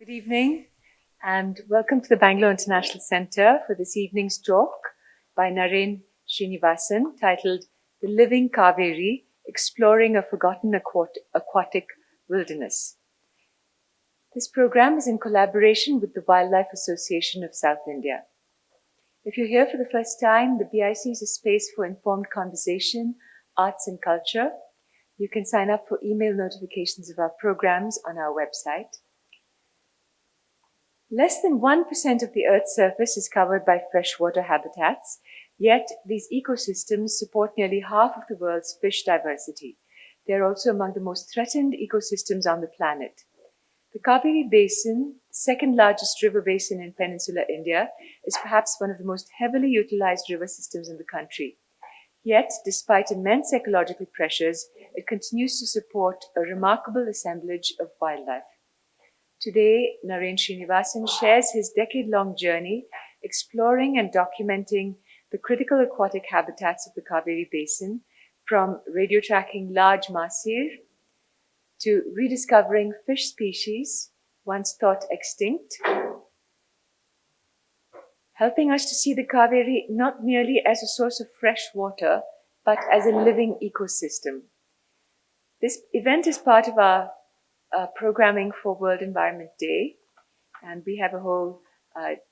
Good evening and welcome to the Bangalore International Centre for this evening's talk by Naren Sreenivasan titled The Living Cauvery, Exploring a Forgotten Aquatic Wilderness. This program is in collaboration with the Wildlife Association of South India. If you're here for the first time, the BIC is a space for informed conversation, arts and culture. You can sign up for email notifications of our programs on our website. Less than 1% of the Earth's surface is covered by freshwater habitats, yet these ecosystems support nearly half of the world's fish diversity. They are also among the most threatened ecosystems on the planet. The Cauvery Basin, the second largest river basin in peninsular India, is perhaps one of the most heavily utilized river systems in the country. Yet, despite immense ecological pressures, it continues to support a remarkable assemblage of wildlife. Today, Naren Sreenivasan shares his decade-long journey exploring and documenting the critical aquatic habitats of the Cauvery Basin, from radio tracking large Mahseer to rediscovering fish species once thought extinct, helping us to see the Cauvery not merely as a source of fresh water, but as a living ecosystem. This event is part of our programming for World Environment Day, and we have a whole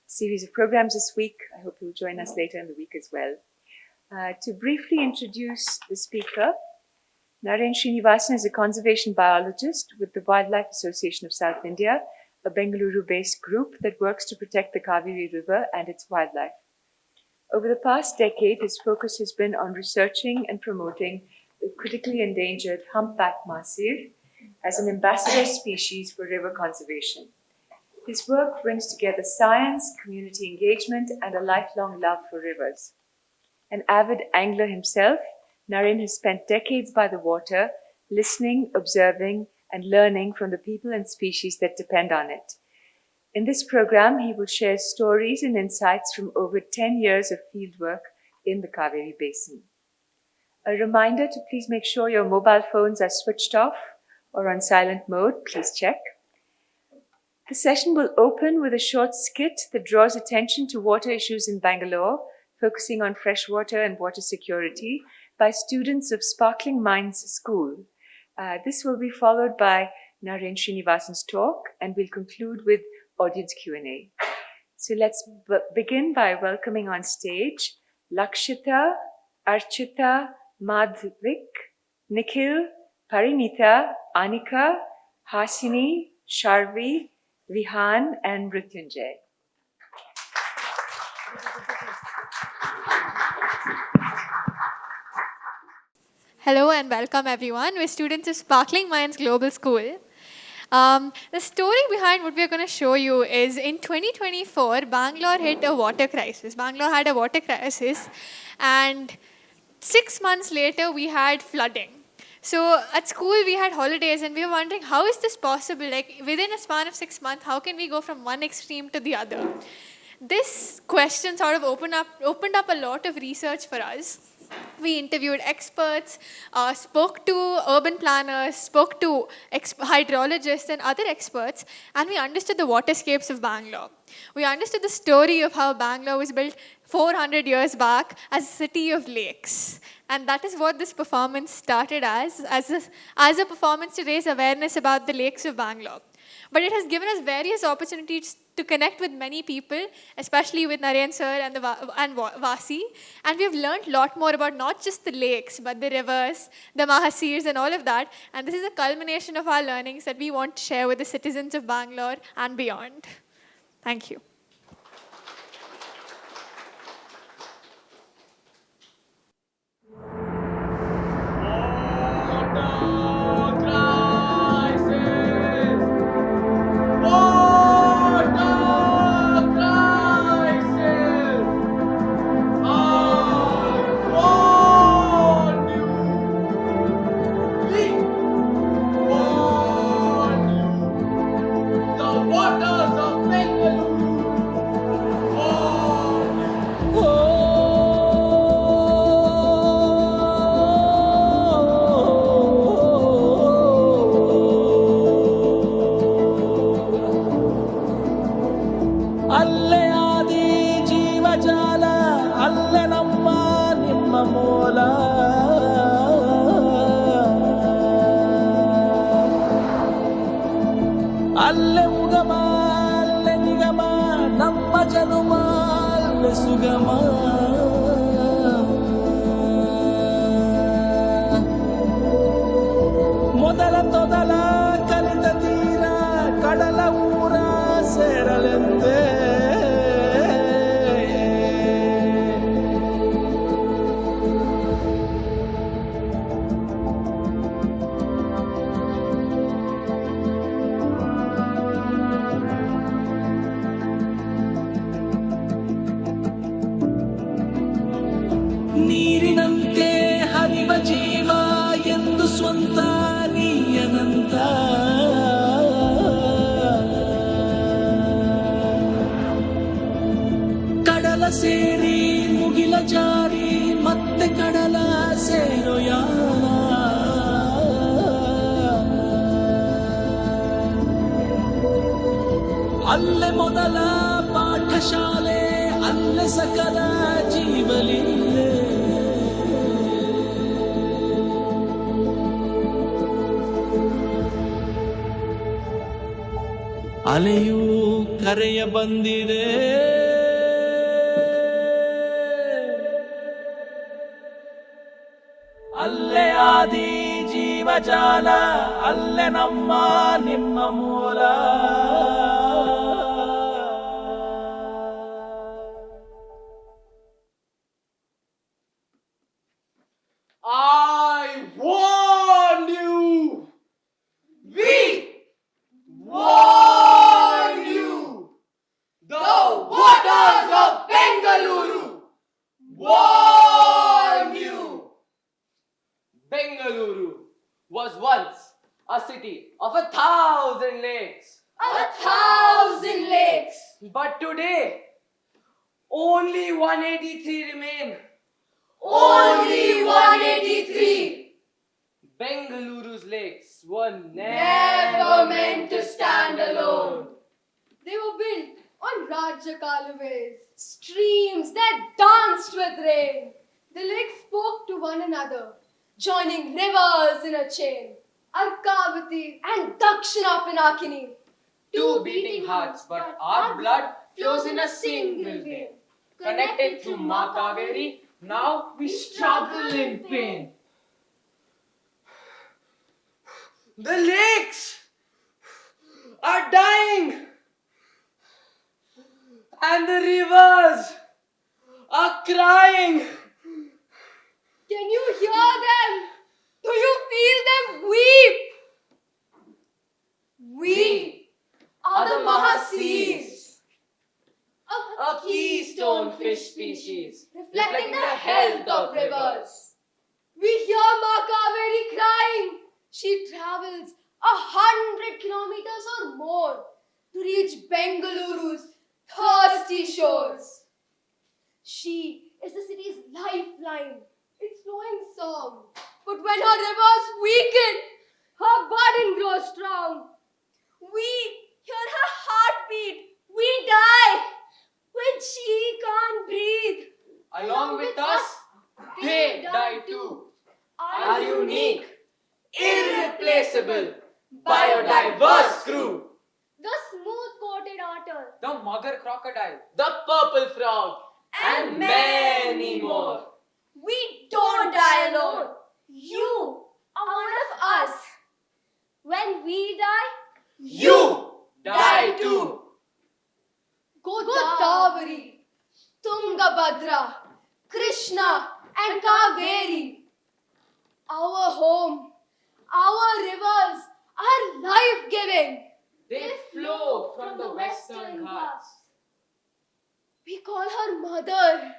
series of programs this week. I hope you'll join us later in the week as well. To briefly introduce the speaker, Naren Sreenivasan is a conservation biologist with the Wildlife Association of South India, a Bengaluru-based group that works to protect the Cauvery River and its wildlife. Over the past decade, his focus has been on researching and promoting the critically endangered humpback Mahseer as an ambassador species for river conservation. His work brings together science, community engagement, and a lifelong love for rivers. An avid angler himself, Naren has spent decades by the water, listening, observing, and learning from the people and species that depend on it. In this program, he will share stories and insights from over 10 years of fieldwork in the Cauvery Basin. A reminder to please make sure your mobile phones are switched off or on silent mode. Please check. The session will open with a short skit that draws attention to water issues in Bangalore, focusing on freshwater and water security by students of Sparkling Minds School. This will be followed by Naren Sreenivasan's talk, and we'll conclude with audience Q&A. So let's begin by welcoming on stage Lakshita, Archita, Madhvik, Nikhil, Parinita, Anika, Hasini, Sharvi, Vihan, and Mrityunjay. Hello and welcome everyone. We're students of Sparkling Minds Global School. The story behind what we're going to show you is in 2024, Bangalore hit a water crisis. Bangalore had a water crisis, and 6 months later, we had flooding. So at school, we had holidays, and we were wondering, how is this possible? Like, within a span of 6 months, how can we go from one extreme to the other? This question sort of opened up a lot of research for us. We interviewed experts, spoke to urban planners, spoke to hydrologists and other experts, and we understood the waterscapes of Bangalore. We understood the story of how Bangalore was built 400 years back as a city of lakes. And that is what this performance started as a performance to raise awareness about the lakes of Bangalore. But it has given us various opportunities to connect with many people, especially with Naren Sir and Vasi. And we've learned a lot more about not just the lakes, but the rivers, the Mahseers, and all of that. And this is a culmination of our learnings that we want to share with the citizens of Bangalore and beyond. Thank you. The waters of Bengaluru ಅಲ್ಲೇ ನಮ್ಮ ನಿಮ್ಮ ಮೂಲ. ಅಲ್ಲೇ ಉಗಮ ಅಲ್ಲೇ ನಿಗಮ, ನಮ್ಮ ಜನುಮ ಅಲ್ಲೇ ಸುಗಮ. ಮೊದಲ ತೊದಲ ಕಲಿತ ತೀರ ಕಡಲ ಊರ ಸೇರಲೆಂದೇ. ನೀರಿನಂತೆ ಹರಿವ ಜೀವ ಎಂದು ಸ್ವಂತ ನೀಯನಂತ. ಕಡಲ ಸೇರಿ ಮುಗಿಲ ಜಾರಿ ಮತ್ತೆ ಕಡಲ ಸೇರೋ ಯಾನ. ಅಲ್ಲೇ ಮೊದಲ ಪಾಠಶಾಲೆ, ಅಲ್ಲೇ ಸಕಲ ಜೀವಲೀಲೆ. ಅಲೆಯೂ ಕರೆಯ ಬಂದಿದೆ, ಅಲ್ಲೇ ಆದಿ ಜೀವಜಾಲ, ಅಲ್ಲೇ ನಮ್ಮ ನಿಮ್ಮ ಮೂಲ. I warn you! We warn you! The waters of Bengaluru warn you! Bengaluru was once a city of 1,000 lakes. 1,000 lakes! But today, only 183 remain. Only 183! Bengaluru's lakes were Never meant to stand alone. They were built on Rajakaluways, streams that danced with rain. The lakes spoke to one another, joining rivers in a chain. Arkavati and Dakshina Pinakini. two beating hearts, but our blood flows in a single vein. Connected through Cauvery, now we struggle in pain. The lakes are dying, and the rivers are crying. Can you hear them? Do you feel them weep? We are the Mahseers, A keystone fish species, reflecting the health of rivers. We hear Cauvery crying. She travels 100 kilometers or more to reach Bengaluru's thirsty shores. She is the city's lifeline, its flowing song. But when her rivers weaken, her burden grows strong. We hear her heartbeat. We die when she can't breathe. along with us, they die too. Our unique, irreplaceable, biodiverse crew. The smooth-coated otter, The mugger crocodile, the purple frog, and many more. we don't die alone. You are one of us. When we die, You die too. Godavari, Tungabhadra, Krishna and Cauvery. Our home, our rivers are life-giving. They flow from the western Ghats. We call her mother.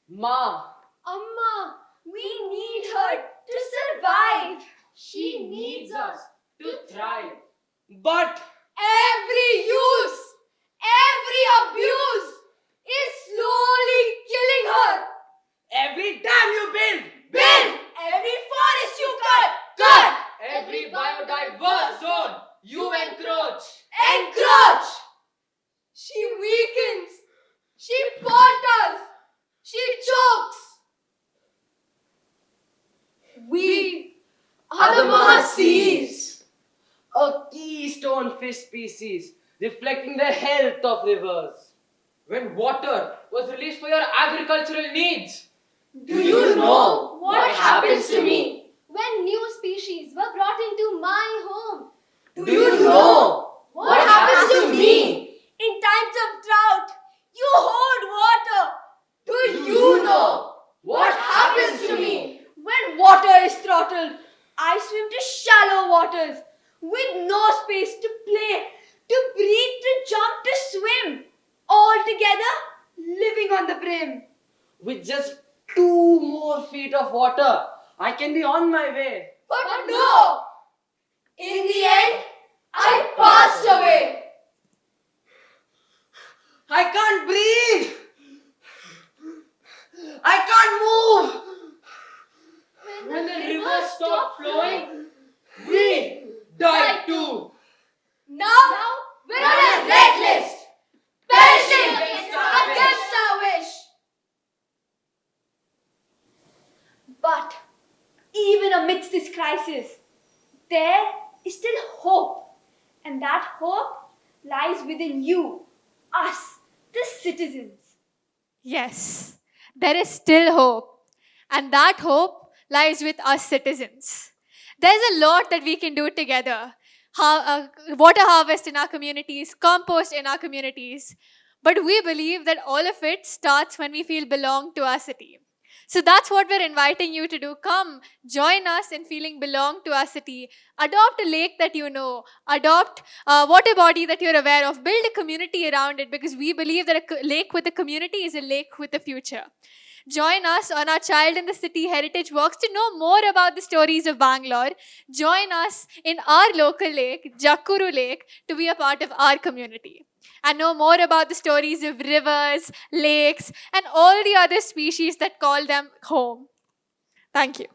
Ma, Amma, we need her to survive. she needs us to thrive. But Every use, every abuse is slowly killing her. every dam you build, Build every forest you cut. every biodiverse zone you encroach. Encroach. She weakens. She falters. She chokes. Mahseers. A keystone fish species reflecting the health of rivers. When water was released for your agricultural needs. Do you know what happens to me? When new species were brought into my home. Do you know what happens to me? In times of drought, you hoard water. Do you know what happens to me? When water is throttled, I swim to shallow waters with no space to play, to breathe, to jump, to swim. All together, living on the brim. With just 2 more feet of water, I can be on my way. But no! In the end, I passed away. I can't breathe. I can't move. When the river stopped flowing, we died too. Now, we're on a red list. Perishing against our wish. But even amidst this crisis, there is still hope. And that hope lies within you, us, the citizens. Yes, there is still hope, and that hope lies with us citizens. There's a lot that we can do together. Water harvest in our communities, compost in our communities. But we believe that all of it starts when we feel belong to our city. So that's what we're inviting you to do. Come, join us in feeling belong to our city. Adopt a lake that you know. Adopt a water body that you're aware of. Build a community around it, because we believe that a lake with a community is a lake with a future. Join us on our Child in the City heritage walks to know more about the stories of Bangalore. Join us in our local lake, Jakkuru Lake, to be a part of our community and know more about the stories of rivers, lakes, and all the other species that call them home. Thank you.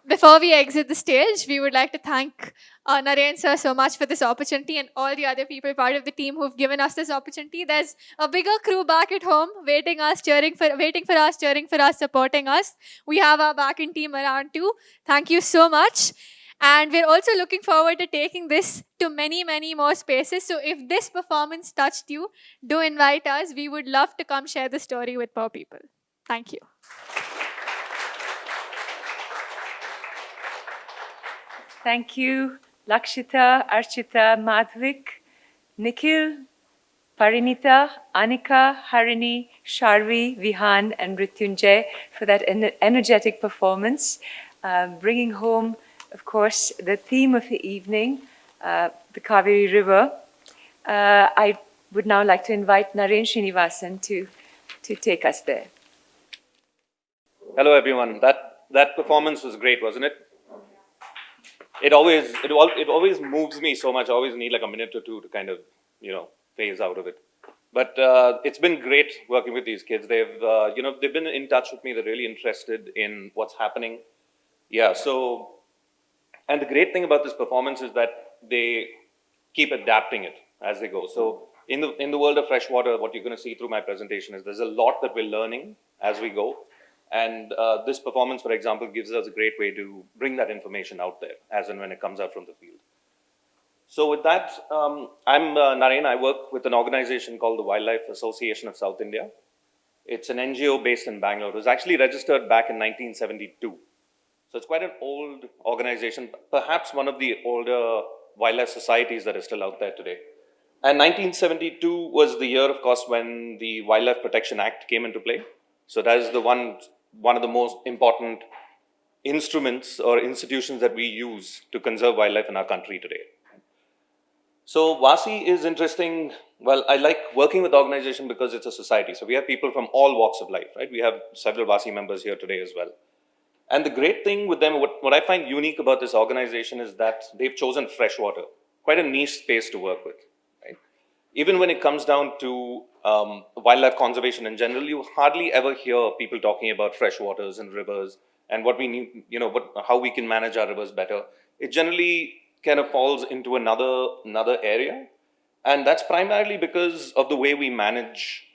Before we exit the stage, we would like to thank Naren sir so much for this opportunity, and all the other people part of the team who've given us this opportunity. There's a bigger crew back at home waiting for us, cheering for us, supporting us. We have our back-end team around too. Thank you so much. And we're also looking forward to taking this to many, many more spaces. So if this performance touched you, do invite us. We would love to come share the story with more people. Thank you. Thank you, Lakshita, Archita, Madhvik, Nikhil, Parinita, Anika, Harini, Sharvi, Vihan, and Mrityunjay for that energetic performance, bringing home, of course, the theme of the evening, the Cauvery River. I would now like to invite Naren Sreenivasan to take us there. Hello, everyone. That performance was great, wasn't it? It always moves me so much. I always need like a minute or two to kind of, phase out of it. But it's been great working with these kids. They've been in touch with me. They're really interested in what's happening. Yeah. So, and the great thing about this performance is that they keep adapting it as they go. So, in the world of freshwater, what you're going to see through my presentation is there's a lot that we're learning as we go. And this performance, for example, gives us a great way to bring that information out there as and when it comes out from the field. So with that, I'm Naren. I work with an organization called the Wildlife Association of South India. It's an NGO based in Bangalore. It was actually registered back in 1972. So it's quite an old organization, perhaps one of the older wildlife societies that is still out there today. And 1972 was the year, of course, when the Wildlife Protection Act came into play. So that is the one of the most important instruments or institutions that we use to conserve wildlife in our country today. So WASI is interesting. Well, I like working with the organization because it's a society. So we have people from all walks of life, right? We have several WASI members here today as well. And the great thing with them, what I find unique about this organization is that they've chosen freshwater, quite a niche space to work with, right? Even when it comes down to wildlife conservation in general, you hardly ever hear people talking about freshwaters and rivers and what we need, how we can manage our rivers better. It generally kind of falls into another area. And that's primarily because of the way we manage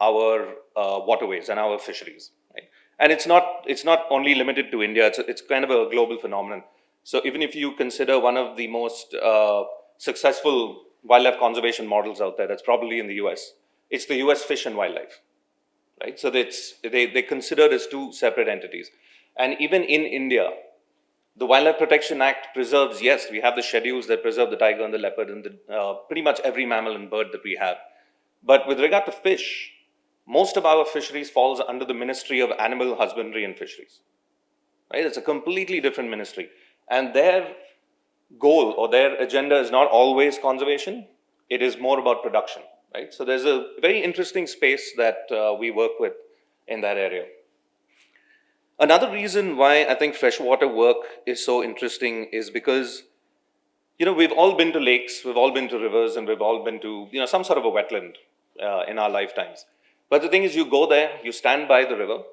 our waterways and our fisheries. Right? And it's not only limited to India, it's kind of a global phenomenon. So even if you consider one of the most successful wildlife conservation models out there, that's probably in the US, it's the US Fish and Wildlife. Right? So they consider it as two separate entities. And even in India, the Wildlife Protection Act preserves, yes, we have the schedules that preserve the tiger and the leopard and pretty much every mammal and bird that we have. But with regard to fish, most of our fisheries falls under the Ministry of Animal Husbandry and Fisheries. Right? It's a completely different ministry. And their goal or their agenda is not always conservation, it is more about production. Right? So there's a very interesting space that we work with in that area. Another reason why I think freshwater work is so interesting is because, we've all been to lakes, we've all been to rivers, and we've all been to, some sort of a wetland in our lifetimes. But the thing is, you go there, you stand by the river,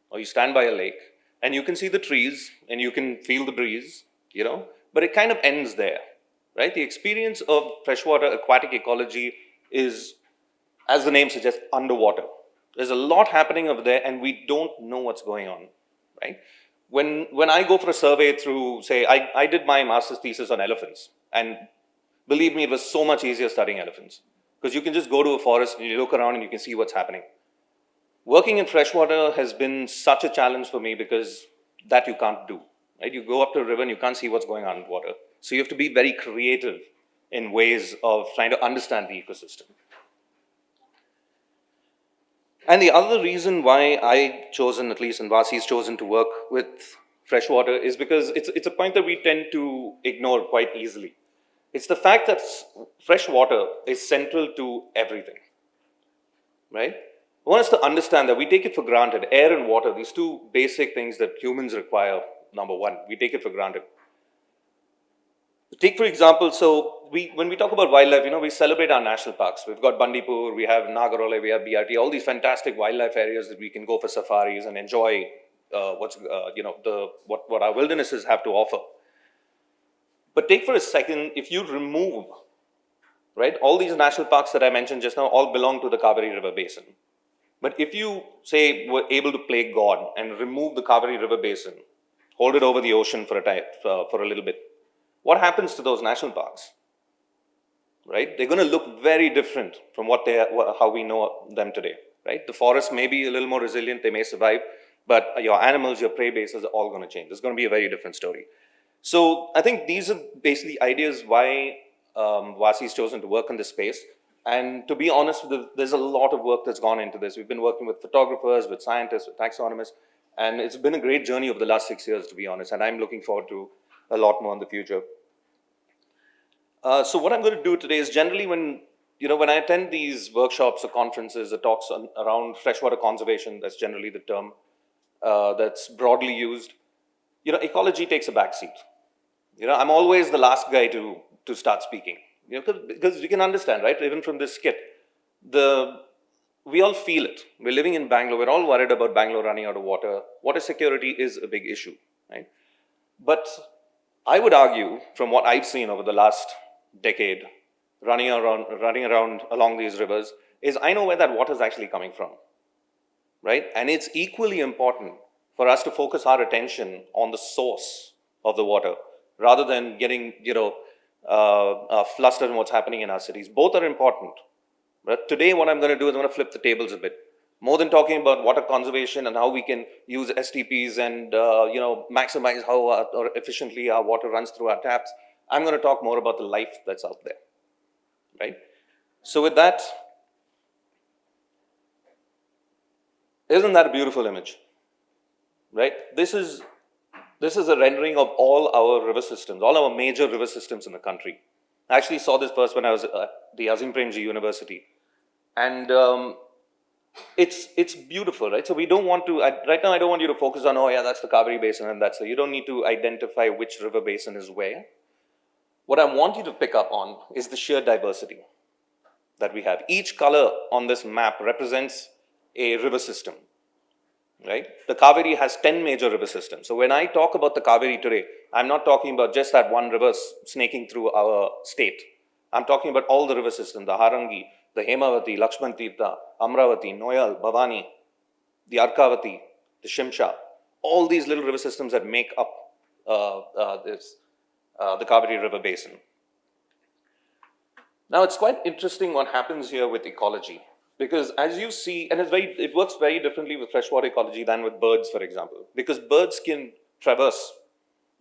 or you stand by a lake, and you can see the trees, and you can feel the breeze, but it kind of ends there, right? The experience of freshwater aquatic ecology is, as the name suggests, underwater. There's a lot happening over there, and we don't know what's going on. Right? When I go for a survey through, say, I did my master's thesis on elephants, and believe me, it was so much easier studying elephants, because you can just go to a forest and you look around and you can see what's happening. Working in freshwater has been such a challenge for me because that you can't do. Right? You go up to a river and you can't see what's going on in water. So you have to be very creative in ways of trying to understand the ecosystem. And the other reason why I chosen, at least, and Vasi's chosen to work with freshwater is because it's a point that we tend to ignore quite easily. It's the fact that freshwater is central to everything, right? I want us to understand that we take it for granted. Air and water, these two basic things that humans require, number one, we take it for granted. Take, for example, when we talk about wildlife, we celebrate our national parks. We've got Bandipur, we have Nagarhole, we have BRT, all these fantastic wildlife areas that we can go for safaris and enjoy what our wildernesses have to offer. But take for a second, if you remove, right, all these national parks that I mentioned just now all belong to the Cauvery River basin. But if you, say, were able to play God and remove the Cauvery River basin, hold it over the ocean for a little bit, what happens to those national parks? Right? They're going to look very different from how we know them today. Right? The forest may be a little more resilient, they may survive, but your animals, your prey bases are all going to change. It's going to be a very different story. So I think these are basically ideas why Vasi's chosen to work in this space. And to be honest, there's a lot of work that's gone into this. We've been working with photographers, with scientists, with taxonomists, and it's been a great journey over the last 6 years, to be honest, and I'm looking forward to a lot more in the future. So what I'm going to do today is generally when I attend these workshops or conferences or talks around freshwater conservation, that's generally the term that's broadly used, ecology takes a backseat. I'm always the last guy to start speaking, because you can understand, right? Even from this skit, we all feel it. We're living in Bangalore. We're all worried about Bangalore running out of water. Water security is a big issue, right? But I would argue, from what I've seen over the last decade, running around along these rivers, is I know where that water is actually coming from, right? And it's equally important for us to focus our attention on the source of the water, rather than getting, flustered in what's happening in our cities. Both are important. But today, what I'm going to do is I'm going to flip the tables a bit. More than talking about water conservation and how we can use STPs and maximize how or efficiently our water runs through our taps, I'm going to talk more about the life that's out there, right? So with that, isn't that a beautiful image, right? This is a rendering of all our river systems, all our major river systems in the country. I actually saw this first when I was at the Azim Premji University, and it's beautiful, right? So we don't want to, right now I don't want you to focus on, oh yeah, that's the Cauvery Basin and that's you don't need to identify which river basin is where. What I want you to pick up on is the sheer diversity that we have. Each color on this map represents a river system, right? The Cauvery has 10 major river systems. So when I talk about the Cauvery today, I'm not talking about just that one river snaking through our state. I'm talking about all the river systems, the Harangi, the Hemavati, Lakshman Tirtha, Amravati, Noyal, Bhavani, the Arkavati, the Shimsha, all these little river systems that make up the Cauvery River basin. Now, it's quite interesting what happens here with ecology, because as you see, and it works very differently with freshwater ecology than with birds, for example, because birds can traverse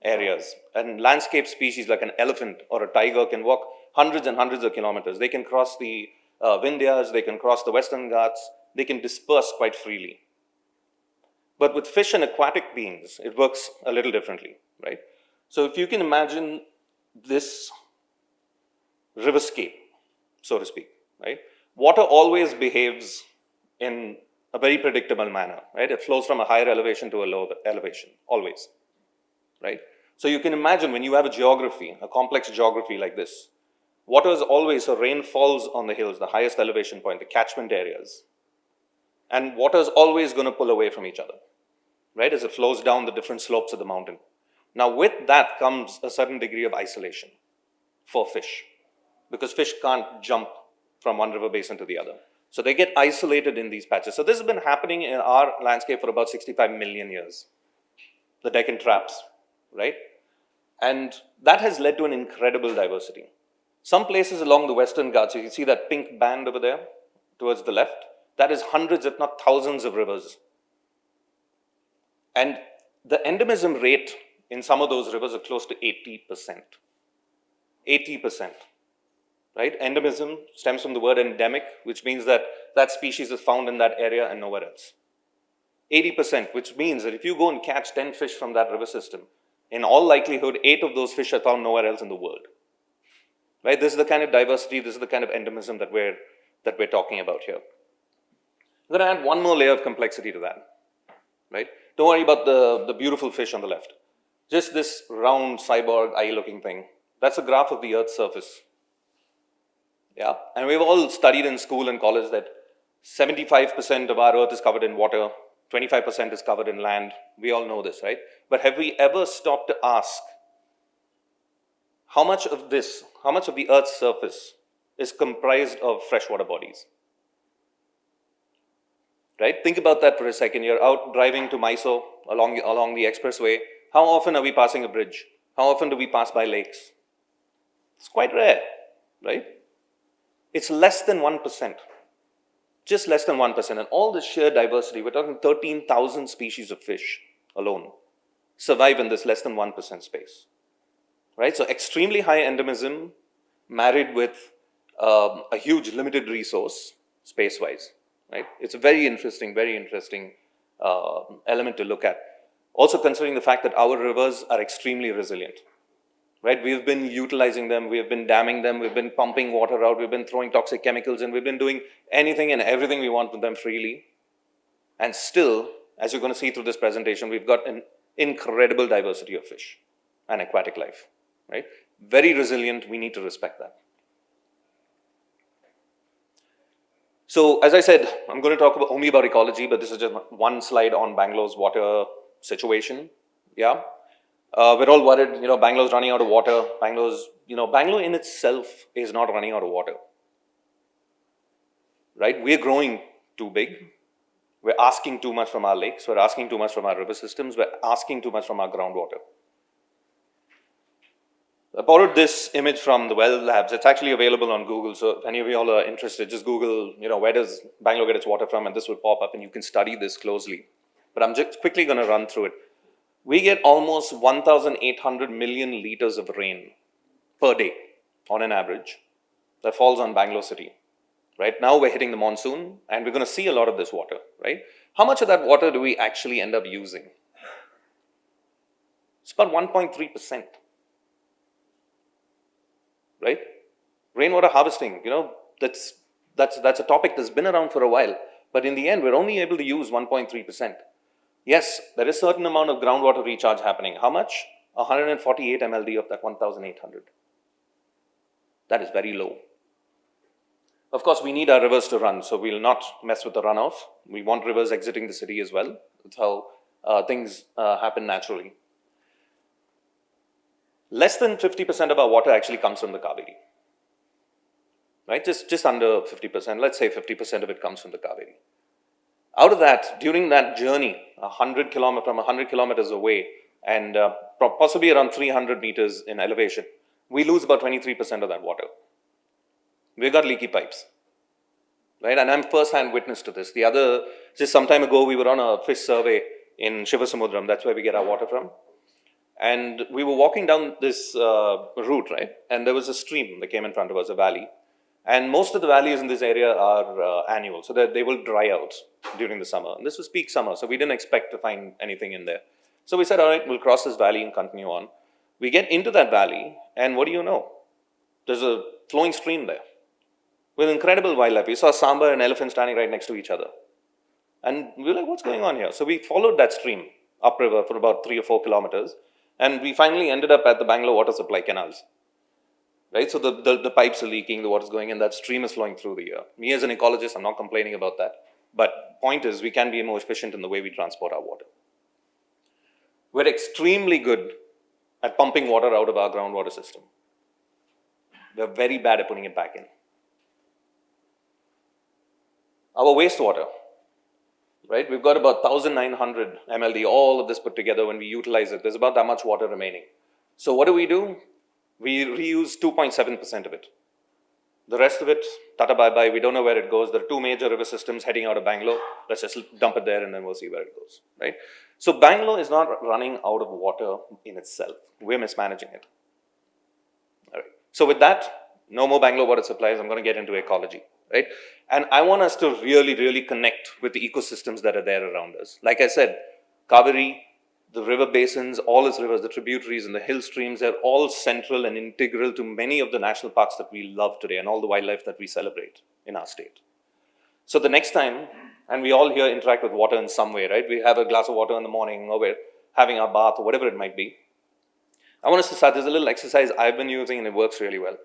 areas, and landscape species like an elephant or a tiger can walk hundreds and hundreds of kilometers. They can cross the Vindhyas, they can cross the Western Ghats, they can disperse quite freely. But with fish and aquatic beings, it works a little differently, right? So if you can imagine this riverscape, so to speak, right? Water always behaves in a very predictable manner, right? It flows from a higher elevation to a lower elevation, always, right? So you can imagine when you have a geography, a complex geography like this, water is always, so rain falls on the hills, the highest elevation point, the catchment areas, and water is always going to pull away from each other, right? As it flows down the different slopes of the mountain. Now with that comes a certain degree of isolation for fish, because fish can't jump from one river basin to the other. So they get isolated in these patches. So this has been happening in our landscape for about 65 million years. The Deccan traps, right? And that has led to an incredible diversity. Some places along the Western Ghats, you can see that pink band over there towards the left, that is hundreds if not thousands of rivers. And the endemism rate in some of those rivers are close to 80%. 80%, right? Endemism stems from the word endemic, which means that that species is found in that area and nowhere else. 80%, which means that if you go and catch 10 fish from that river system, in all likelihood, 8 of those fish are found nowhere else in the world. Right? This is the kind of diversity, this is the kind of endemism that we're talking about here. I'm going to add one more layer of complexity to that. Right? Don't worry about the beautiful fish on the left. Just this round cyborg eye-looking thing. That's a graph of the Earth's surface. Yeah, and we've all studied in school and college that 75% of our Earth is covered in water, 25% is covered in land. We all know this, right? But have we ever stopped to ask how much of the Earth's surface is comprised of freshwater bodies? Right? Think about that for a second. You're out driving to Mysore along the expressway. How often are we passing a bridge? How often do we pass by lakes? It's quite rare, right? It's less than 1%. Just less than 1%. And all this sheer diversity, we're talking 13,000 species of fish alone, survive in this less than 1% space. Right? So extremely high endemism married with a huge limited resource space-wise. Right? It's a very interesting element to look at. Also considering the fact that our rivers are extremely resilient. Right? We've been utilizing them, we've been damming them, we've been pumping water out, we've been throwing toxic chemicals, and we've been doing anything and everything we want with them freely. And still, as you're going to see through this presentation, we've got an incredible diversity of fish and aquatic life. Right? Very resilient, we need to respect that. So, as I said, I'm going to talk only about ecology, but this is just one slide on Bangalore's water situation. Yeah. We're all worried, Bangalore's running out of water. Bangalore in itself is not running out of water. Right? We're growing too big. We're asking too much from our lakes. We're asking too much from our river systems. We're asking too much from our groundwater. I borrowed this image from the Well Labs. It's actually available on Google. So if any of you all are interested, just Google, where does Bangalore get its water from? And this will pop up and you can study this closely. But I'm just quickly going to run through it. We get almost 1,800 million liters of rain per day on an average that falls on Bangalore city. Right? Now we're hitting the monsoon and we're going to see a lot of this water. Right? How much of that water do we actually end up using? It's about 1.3%. Right? Rainwater harvesting, that's a topic that's been around for a while. But in the end, we're only able to use 1.3%. Yes, there is a certain amount of groundwater recharge happening. How much? 148 MLD of that 1,800. That is very low. Of course, we need our rivers to run, so we'll not mess with the runoff. We want rivers exiting the city as well. That's how things happen naturally. Less than 50% of our water actually comes from the Cauvery. right? Just under 50%. Let's say 50% of it comes from the Cauvery. Out of that, during that journey, 100 kilometers away, and possibly around 300 meters in elevation, we lose about 23% of that water. We've got leaky pipes, right? And I'm first-hand witness to this. Just some time ago, we were on a fish survey in Shivanasamudra. That's where we get our water from. And we were walking down this route, right? And there was a stream that came in front of us, a valley. And most of the valleys in this area are annual, so that they will dry out during the summer. And this was peak summer, so we didn't expect to find anything in there. So we said, all right, we'll cross this valley and continue on. We get into that valley, and what do you know? There's a flowing stream there with incredible wildlife. We saw sambar and elephant standing right next to each other. And we were like, what's going on here? So we followed that stream upriver for about 3 or 4 kilometers, and we finally ended up at the Bangalore water supply canals. Right, so the pipes are leaking, the water's going in, that stream is flowing through the air. Me as an ecologist, I'm not complaining about that. But point is, we can be more efficient in the way we transport our water. We're extremely good at pumping water out of our groundwater system. We're very bad at putting it back in. Our wastewater, right? We've got about 1,900 MLD, all of this put together. When we utilize it, there's about that much water remaining. So what do? We reuse 2.7% of it. The rest of it, tata bye-bye, we don't know where it goes. There are 2 major river systems heading out of Bangalore. Let's just dump it there and then we'll see where it goes, right? So Bangalore is not running out of water in itself. We're mismanaging it. All right. So with that, no more Bangalore water supplies. I'm going to get into ecology, right? And I want us to really, really connect with the ecosystems that are there around us. Like I said, Cauvery, the river basins, all its rivers, the tributaries and the hill streams, they're all central and integral to many of the national parks that we love today and all the wildlife that we celebrate in our state. So the next time, and we all here interact with water in some way, right? We have a glass of water in the morning, or we're having our bath, or whatever it might be. I want us to start, there's a little exercise I've been using and it works really well.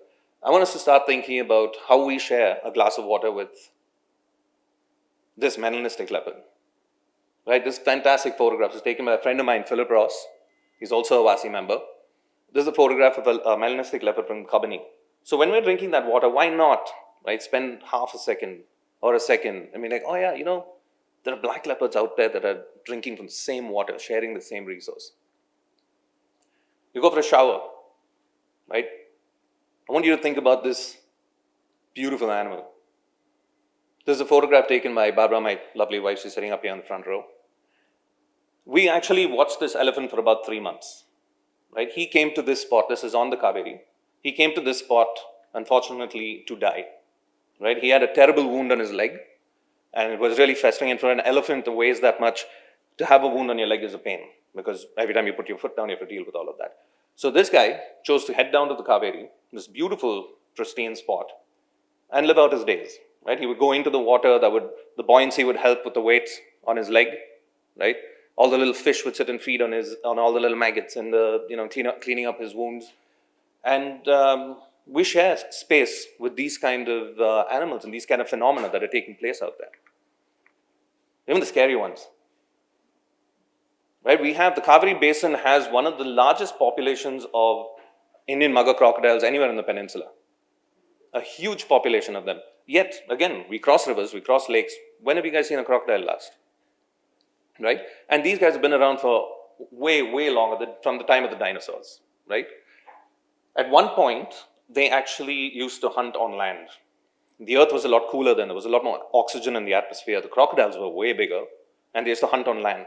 I want us to start thinking about how we share a glass of water with this melanistic leopard. Right, this fantastic photograph is taken by a friend of mine, Philip Ross. He's also a WASI member. This is a photograph of a melanistic leopard from Kabani. So when we're drinking that water, why not, right, spend half a second or a second and be like, oh yeah, you know, there are black leopards out there that are drinking from the same water, sharing the same resource. You go for a shower, right? I want you to think about this beautiful animal. This is a photograph taken by Barbara, my lovely wife. She's sitting up here in the front row. We actually watched this elephant for about 3 months, right? He came to this spot. This is on the Cauvery. He came to this spot, unfortunately, to die, right? He had a terrible wound on his leg, and it was really festering. And for an elephant that weighs that much, to have a wound on your leg is a pain, because every time you put your foot down, you have to deal with all of that. So this guy chose to head down to the Cauvery, this beautiful, pristine spot, and live out his days, right? He would go into the water, the buoyancy would help with the weights on his leg, right? All the little fish would sit and feed on all the little maggots and cleaning up his wounds. And we share space with these kind of animals and these kind of phenomena that are taking place out there. Even the scary ones. Right? The Cauvery Basin has one of the largest populations of Indian mugger crocodiles anywhere in the peninsula. A huge population of them. Yet, again, we cross rivers, we cross lakes. When have you guys seen a crocodile last? Right? And these guys have been around for way, way longer, from the time of the dinosaurs, right? At one point, they actually used to hunt on land. The earth was a lot cooler then. There was a lot more oxygen in the atmosphere. The crocodiles were way bigger, and they used to hunt on land.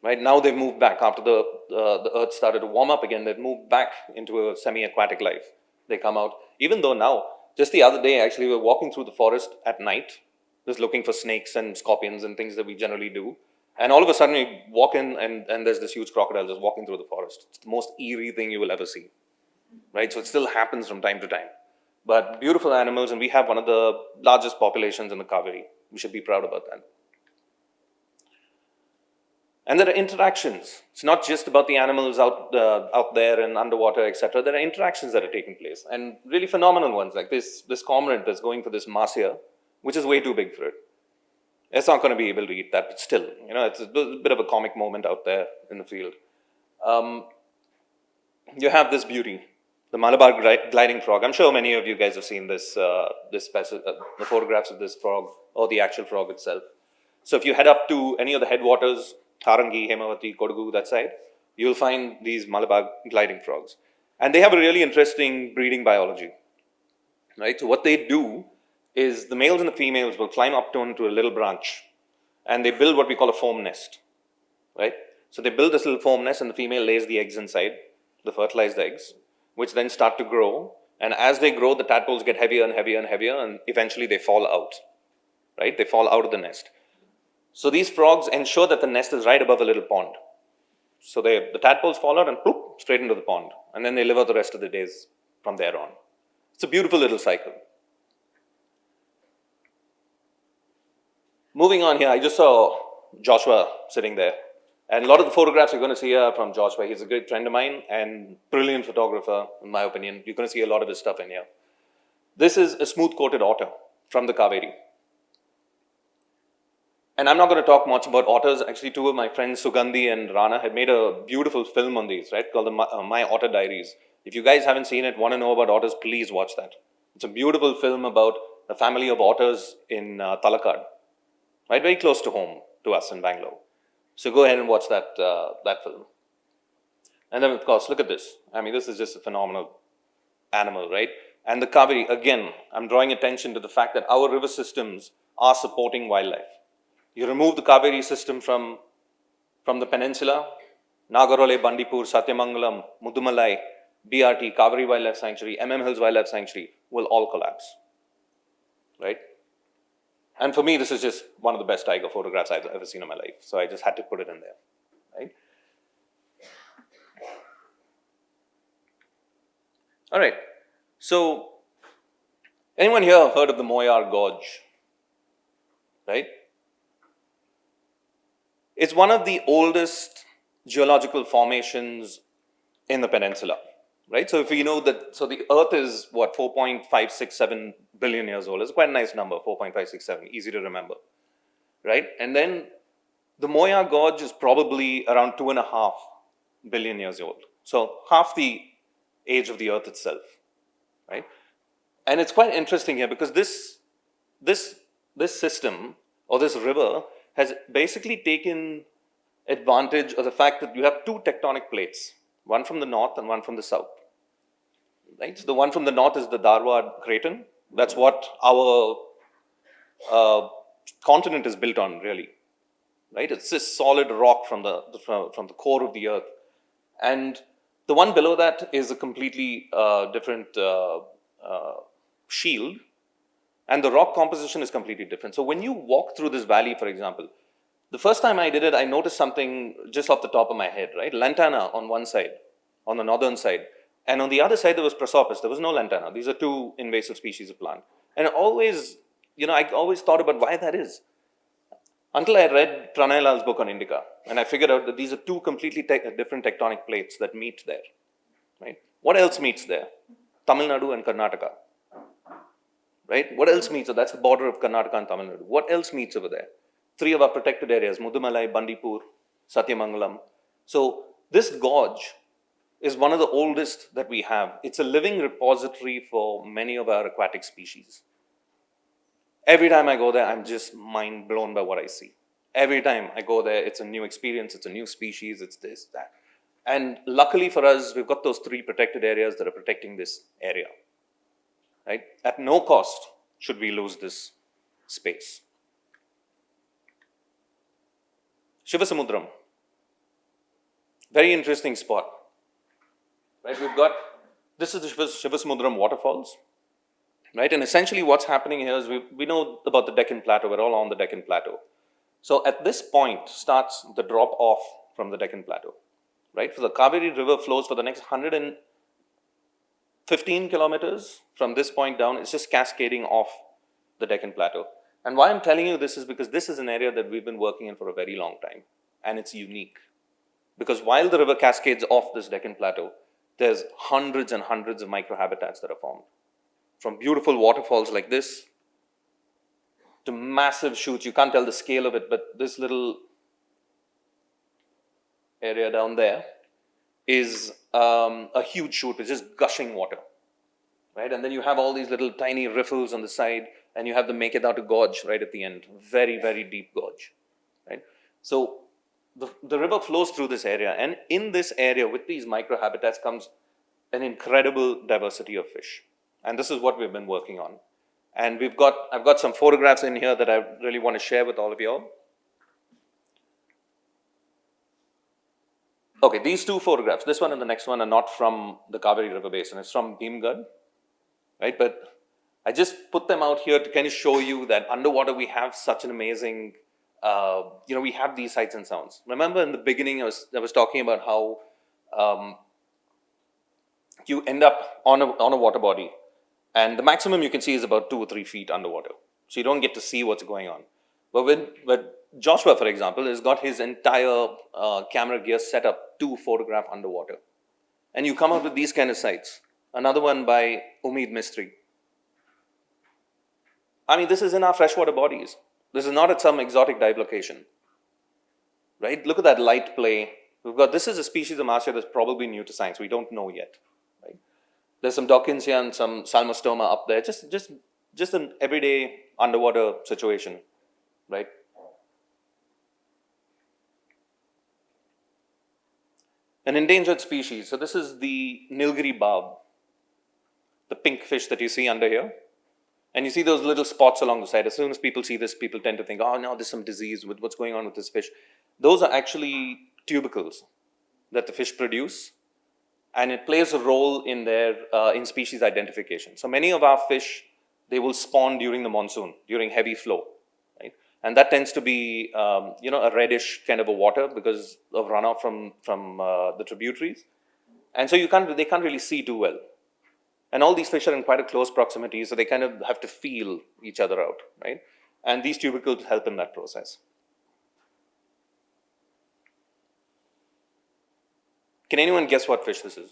Right? Now they've moved back. After the earth started to warm up again, they've moved back into a semi-aquatic life. They come out. Even though now, just the other day, actually, we were walking through the forest at night, just looking for snakes and scorpions and things that we generally do. And all of a sudden, we walk in and there's this huge crocodile just walking through the forest. It's the most eerie thing you will ever see. Right? So it still happens from time to time. But beautiful animals, and we have one of the largest populations in the Cauvery. We should be proud about that. And there are interactions. It's not just about the animals out there and underwater, etc. There are interactions that are taking place, and really phenomenal ones, like this cormorant that's going for this Mahseer, which is way too big for it. It's not going to be able to eat that, but still, it's a bit of a comic moment out there in the field. You have this beauty, the Malabar gliding frog. I'm sure many of you guys have seen this, the photographs of this frog or the actual frog itself. So if you head up to any of the headwaters, Tharangi, Hemavati, Kodagu, that side, you'll find these Malabar gliding frogs. And they have a really interesting breeding biology, right? So what they do is the males and the females will climb up onto a little branch and they build what we call a foam nest, right? So they build this little foam nest and the female lays the eggs inside, the fertilized eggs, which then start to grow. And as they grow, the tadpoles get heavier and heavier and heavier, and eventually they fall out, right? They fall out of the nest. So these frogs ensure that the nest is right above a little pond. So the tadpoles fall out and poof, straight into the pond. And then they live out the rest of the days from there on. It's a beautiful little cycle. Moving on here, I just saw Joshua sitting there. And a lot of the photographs you're going to see are from Joshua. He's a great friend of mine and brilliant photographer, in my opinion. You're going to see a lot of his stuff in here. This is a smooth-coated otter from the Cauvery. And I'm not going to talk much about otters. Actually, two of my friends, Sugandhi and Rana, had made a beautiful film on these, right, called the My Otter Diaries. If you guys haven't seen it, want to know about otters, please watch that. It's a beautiful film about the family of otters in Talakad, right, very close to home to us in Bangalore. So go ahead and watch that film. And then, of course, look at this. I mean, this is just a phenomenal animal, right? And the Cauvery, again, I'm drawing attention to the fact that our river systems are supporting wildlife. You remove the Cauvery system from the peninsula, Nagarhole, Bandipur, Satyamangalam, Mudumalai, BRT, Cauvery Wildlife Sanctuary, Hills Wildlife Sanctuary will all collapse, right? And for me, this is just one of the best tiger photographs I've ever seen in my life. So I just had to put it in there, right? All right. So anyone here heard of the Moyar Gorge, right? It's one of the oldest geological formations in the peninsula, right? So if you know that, so the Earth is what, 4.567 billion years old. It's quite a nice number, 4.567, easy to remember, right? And then the Moyar Gorge is probably around 2.5 billion years old. So half the age of the Earth itself, right? And it's quite interesting here because this system or this river has basically taken advantage of the fact that you have two tectonic plates, one from the north and one from the south, right? So the one from the north is the Dharwad Craton. That's what our continent is built on, really, right? It's this solid rock from the core of the Earth. And the one below that is a completely different shield. And the rock composition is completely different. So when you walk through this valley, for example, the first time I did it, I noticed something just off the top of my head, right? Lantana on one side, on the northern side. And on the other side, there was Prosopis. There was no lantana. These are two invasive species of plant. And I always thought about why that is. Until I read Pranay Lal's book on Indica. And I figured out that these are two completely different tectonic plates that meet there, right? What else meets there? Tamil Nadu and Karnataka. Right? What else meets? So that's the border of Karnataka and Tamil Nadu. What else meets over there? Three of our protected areas, Mudumalai, Bandipur, Satyamangalam. So this gorge is one of the oldest that we have. It's a living repository for many of our aquatic species. Every time I go there, I'm just mind blown by what I see. Every time I go there, it's a new experience, it's a new species, it's this, that. And luckily for us, we've got those three protected areas that are protecting this area. Right? At no cost should we lose this space. Shivasamudram. Very interesting spot. Right? This is the Shivasamudram waterfalls. Right? And essentially what's happening here is we know about the Deccan Plateau. We're all on the Deccan Plateau. So at this point starts the drop off from the Deccan Plateau. Right? So the Cauvery River flows for the next 115 kilometers from this point down. It's just cascading off the Deccan Plateau. And why I'm telling you this is because this is an area that we've been working in for a very long time. And it's unique. Because while the river cascades off this Deccan Plateau, there's hundreds and hundreds of microhabitats that are formed. From beautiful waterfalls like this to massive shoots. You can't tell the scale of it, but this little area down there is a huge chute with just gushing water, right? And then you have all these little tiny riffles on the side, and you have the Mekedatu gorge right at the end, very, very deep gorge, right? So the river flows through this area, and in this area with these microhabitats comes an incredible diversity of fish. And this is what we've been working on. And I've got some photographs in here that I really want to share with all of you all. Okay, these two photographs, this one and the next one, are not from the Cauvery River basin. It's from Bhimgad, right? But I just put them out here to kind of show you that underwater we have such an amazing, we have these sights and sounds. Remember in the beginning, I was talking about how you end up on a water body, and the maximum you can see is about 2 or 3 feet underwater. So you don't get to see what's going on. But Joshua, for example, has got his entire camera gear set up to photograph underwater. And you come up with these kind of sights. Another one by Umeed Mistry. I mean, this is in our freshwater bodies. This is not at some exotic dive location. Right? Look at that light play. This is a species of Mahseer that's probably new to science. We don't know yet. Right? There's some Dawkinsia and some Salmostoma up there. Just an everyday underwater situation. Right? An endangered species. So this is the Nilgiri barb, the pink fish that you see under here. And you see those little spots along the side. As soon as people see this, people tend to think, oh no, there's some disease with what's going on with this fish. Those are actually tubercles that the fish produce, and it plays a role in their in species identification. So many of our fish, they will spawn during the monsoon, during heavy flow, right? And that tends to be a reddish kind of a water because of runoff from the tributaries, and so they can't really see too well. And all these fish are in quite a close proximity, so they kind of have to feel each other out, right? And these tubercles help in that process. Can anyone guess what fish this is?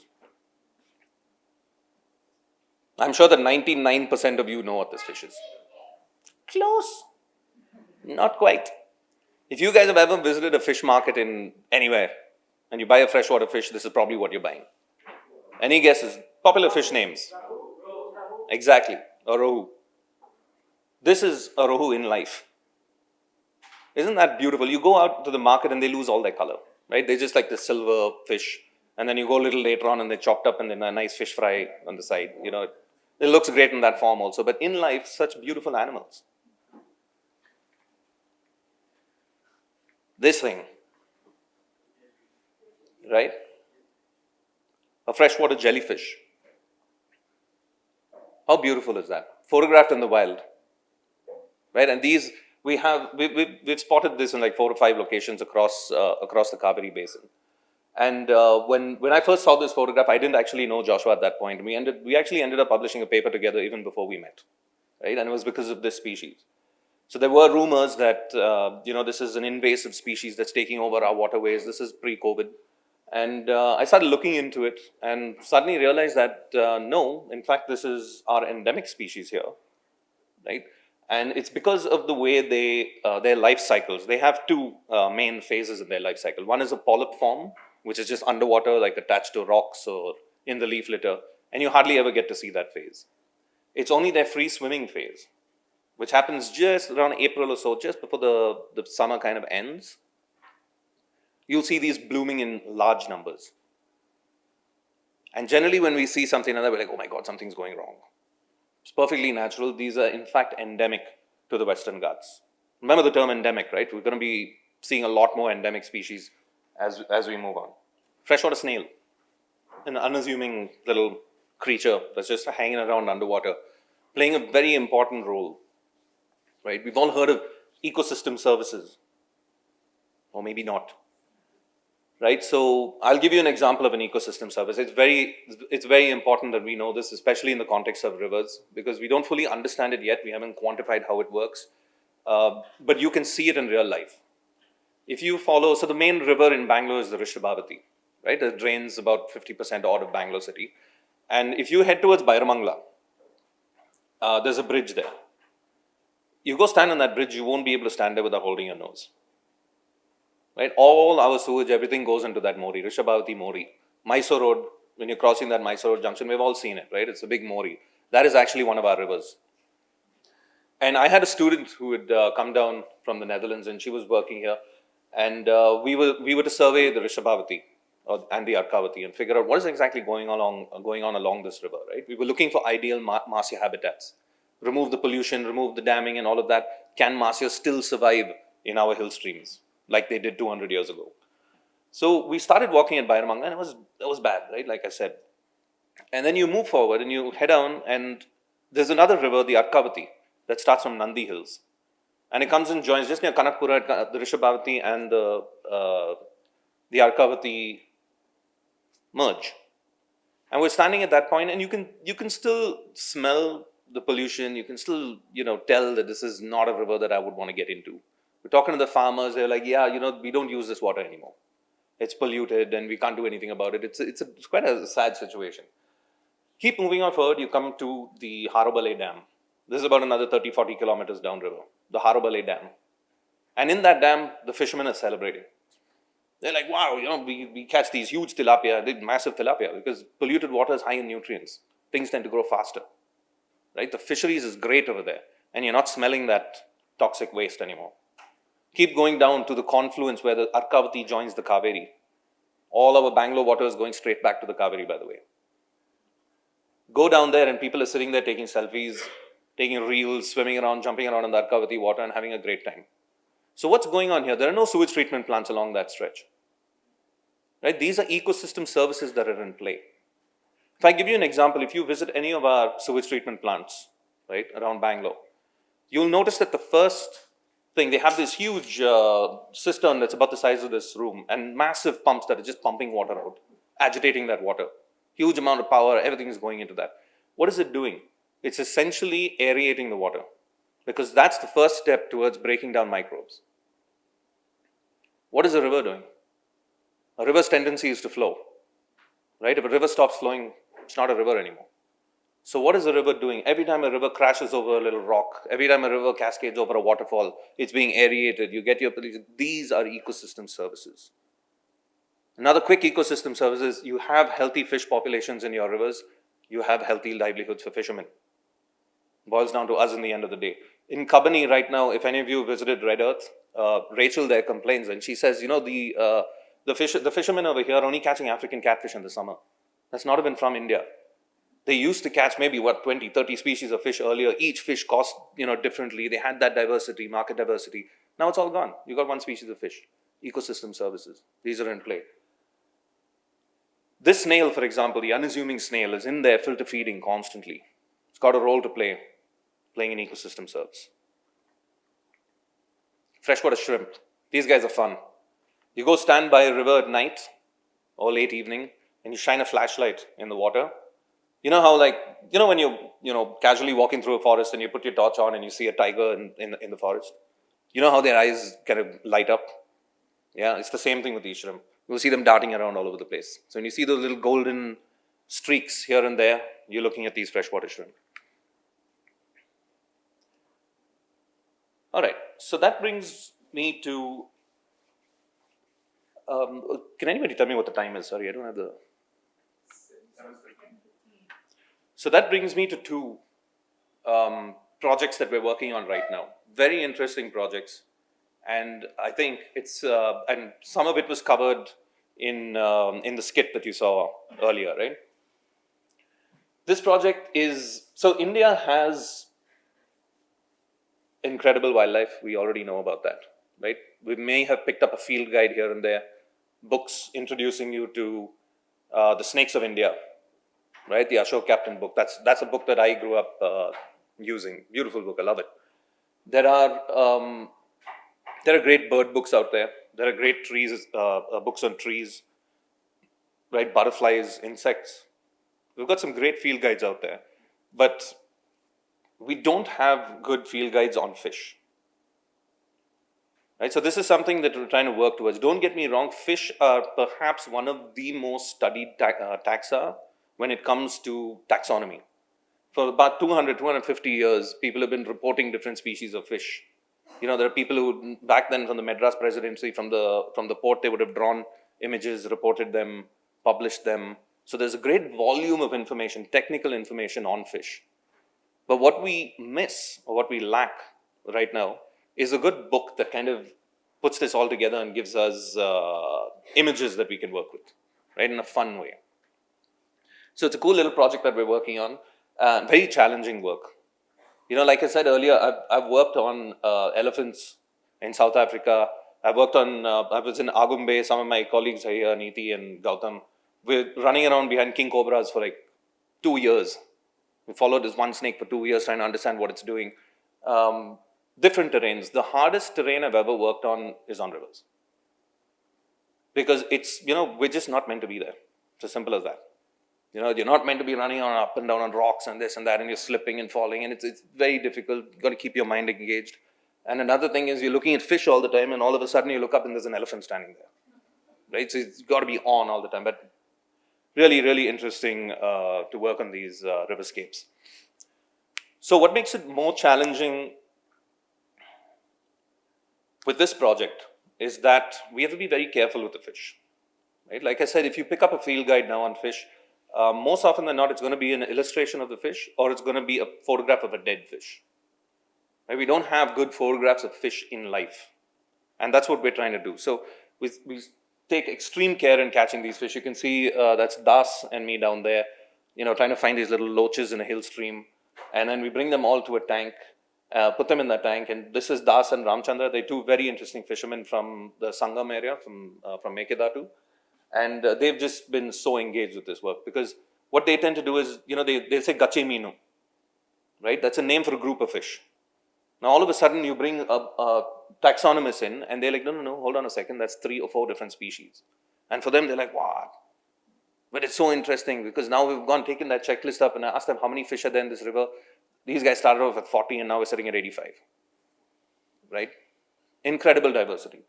I'm sure that 99% of you know what this fish is. Close. Not quite. If you guys have ever visited a fish market in anywhere and you buy a freshwater fish, this is probably what you're buying. Any guesses? Popular fish names. Exactly. A rohu. This is a rohu in life. Isn't that beautiful? You go out to the market and they lose all their color, right? They're just like the silver fish. And then you go a little later on and they're chopped up and then a nice fish fry on the side. It looks great in that form also. But in life, such beautiful animals. This thing, right? A freshwater jellyfish. How beautiful is that? Photographed in the wild, right? And these we've spotted this in like 4 or 5 locations across the Cauvery basin. And when I first saw this photograph, I didn't actually know Joshua at that point. We actually ended up publishing a paper together even before we met, right? And it was because of this species. So there were rumors that this is an invasive species that's taking over our waterways. This is pre-COVID. And I started looking into it and suddenly realized that no, in fact, this is our endemic species here, right? And it's because of the way their life cycles. They have 2 main phases in their life cycle. One is a polyp form, which is just underwater, like attached to rocks or in the leaf litter, and you hardly ever get to see that phase. It's only their free swimming phase, which happens just around April or so, just before the summer kind of ends. You'll see these blooming in large numbers. And generally when we see something like that, we're like, oh my God, something's going wrong. It's perfectly natural. These are in fact endemic to the Western Ghats. Remember the term endemic, right? We're going to be seeing a lot more endemic species as we move on. Freshwater snail, an unassuming little creature that's just hanging around underwater, playing a very important role, right? We've all heard of ecosystem services, or maybe not. Right, so I'll give you an example of an ecosystem service. It's very important that we know this, especially in the context of rivers, because we don't fully understand it yet. We haven't quantified how it works, but you can see it in real life. If you follow, so the main river in Bangalore is the Rishabhavati, right? It drains about 50% odd of Bangalore city. And if you head towards Bairamangala, there's a bridge there. You go stand on that bridge, you won't be able to stand there without holding your nose. Right? All our sewage, everything goes into that Mori, Rishabhavati Mori. Mysore Road, when you're crossing that Mysore Road junction, we've all seen it, right? It's a big mori. That is actually one of our rivers. And I had a student who had come down from the Netherlands, and she was working here. And we were to survey the Rishabhavati and the Arkavati and figure out what is exactly going on along this river, right? We were looking for ideal Mahseer habitats. Remove the pollution, remove the damming and all of that. Can Mahseer still survive in our hill streams like they did 200 years ago? So we started walking at Bairamanga, and it was bad, right? Like I said. And then you move forward and you head down, and there's another river, the Arkavati, that starts from Nandi Hills. And it comes and joins just near Kanakpura, the Rishabhavati and the Arkavati merge. And we're standing at that point, and you can still smell the pollution. You can still, tell that this is not a river that I would want to get into. We're talking to the farmers. They're like, yeah, we don't use this water anymore. It's polluted, and we can't do anything about it. It's quite a sad situation. Keep moving on forward. You come to the Harobale Dam. This is about another 30-40 kilometers downriver. The Harobale Dam. And in that dam, the fishermen are celebrating. They're like, wow, we catch these huge tilapia, massive tilapia, because polluted water is high in nutrients. Things tend to grow faster, right? The fisheries is great over there, and you're not smelling that toxic waste anymore. Keep going down to the confluence where the Arkavati joins the Cauvery. All our Bangalore water is going straight back to the Cauvery, by the way. Go down there, and people are sitting there taking selfies, taking reels, swimming around, jumping around in the Arkavati water and having a great time. So what's going on here? There are no sewage treatment plants along that stretch. Right? These are ecosystem services that are in play. If I give you an example, if you visit any of our sewage treatment plants, right, around Bangalore, you'll notice that the first thing, they have this huge cistern that's about the size of this room and massive pumps that are just pumping water out, agitating that water. Huge amount of power, everything is going into that. What is it doing? It's essentially aerating the water, because that's the first step towards breaking down microbes. What is a river doing? A river's tendency is to flow, right? If a river stops flowing, it's not a river anymore. So what is a river doing? Every time a river crashes over a little rock, every time a river cascades over a waterfall, it's being aerated. You get your pollution. These are ecosystem services. Another quick ecosystem service is you have healthy fish populations in your rivers. You have healthy livelihoods for fishermen. Boils down to us in the end of the day. In Kabani right now, if any of you visited Red Earth, Rachel there complains, and she says, the fishermen over here are only catching African catfish in the summer. That's not even from India. They used to catch maybe 20, 30 species of fish earlier. Each fish cost differently. They had that diversity, market diversity. Now it's all gone. You got one species of fish. Ecosystem services. These are in play. This snail, for example, the unassuming snail, is in there filter feeding constantly. It's got a role to play, playing an ecosystem service. Freshwater shrimp. These guys are fun. You go stand by a river at night or late evening, and you shine a flashlight in the water. You know how, when you're casually walking through a forest and you put your torch on and you see a tiger in the forest? You know how their eyes kind of light up? Yeah, it's the same thing with these shrimp. You'll see them darting around all over the place. So when you see those little golden streaks here and there, you're looking at these freshwater shrimp. All right, so that brings me to, can anybody tell me what the time is? Sorry, I don't have the... So that brings me to two projects that we're working on right now. Very interesting projects. And I think it's, and some of it was covered in the skit that you saw earlier, right? This project is, so India has incredible wildlife. We already know about that, right? We may have picked up a field guide here and there, books introducing you to the snakes of India, right? The Ashok Captain book. That's a book that I grew up using. Beautiful book. I love it. There are great bird books out there. There are great trees, books on trees, right? Butterflies, insects. We've got some great field guides out there, but we don't have good field guides on fish, right? So this is something that we're trying to work towards. Don't get me wrong. Fish are perhaps one of the most studied taxa when it comes to taxonomy. For about 200, 250 years, people have been reporting different species of fish. There are people who, back then from the Madras presidency, from the port, they would have drawn images, reported them, published them. So there's a great volume of information, technical information on fish. But what we miss or what we lack right now is a good book that kind of puts this all together and gives us images that we can work with, right, in a fun way. So it's a cool little project that we're working on, very challenging work. Like I said earlier, I've worked on elephants in South Africa. I was in Agumbe. Some of my colleagues are here, Neeti and Gautam. We're running around behind king cobras for like 2 years. We followed this one snake for 2 years trying to understand what it's doing. Different terrains. The hardest terrain I've ever worked on is on rivers. Because it's, we're just not meant to be there. It's as simple as that. You're not meant to be running on up and down on rocks and this and that, and you're slipping and falling, and it's very difficult. You've got to keep your mind engaged. And another thing is you're looking at fish all the time, and all of a sudden you look up and there's an elephant standing there, right? So it's got to be on all the time. But really, really interesting to work on these riverscapes. So what makes it more challenging with this project is that we have to be very careful with the fish, right? Like I said, if you pick up a field guide now on fish, most often than not, it's going to be an illustration of the fish, or it's going to be a photograph of a dead fish. Right? We don't have good photographs of fish in life, and that's what we're trying to do. So we take extreme care in catching these fish. You can see that's Das and me down there, trying to find these little loaches in a hill stream, and then we bring them all to a tank, put them in the tank, and this is Das and Ramchandra. They're two very interesting fishermen from the Sangam area, from Mekedatu. And they've just been so engaged with this work, because what they tend to do is, they'll say gache minu, right? That's a name for a group of fish. Now, all of a sudden, you bring a taxonomist in, and they're like, no, hold on a second, that's 3 or 4 different species. And for them, they're like, wow. But it's so interesting, because now we've taken that checklist up, and I asked them, how many fish are there in this river? These guys started off at 40, and now we're sitting at 85, right? Incredible diversity.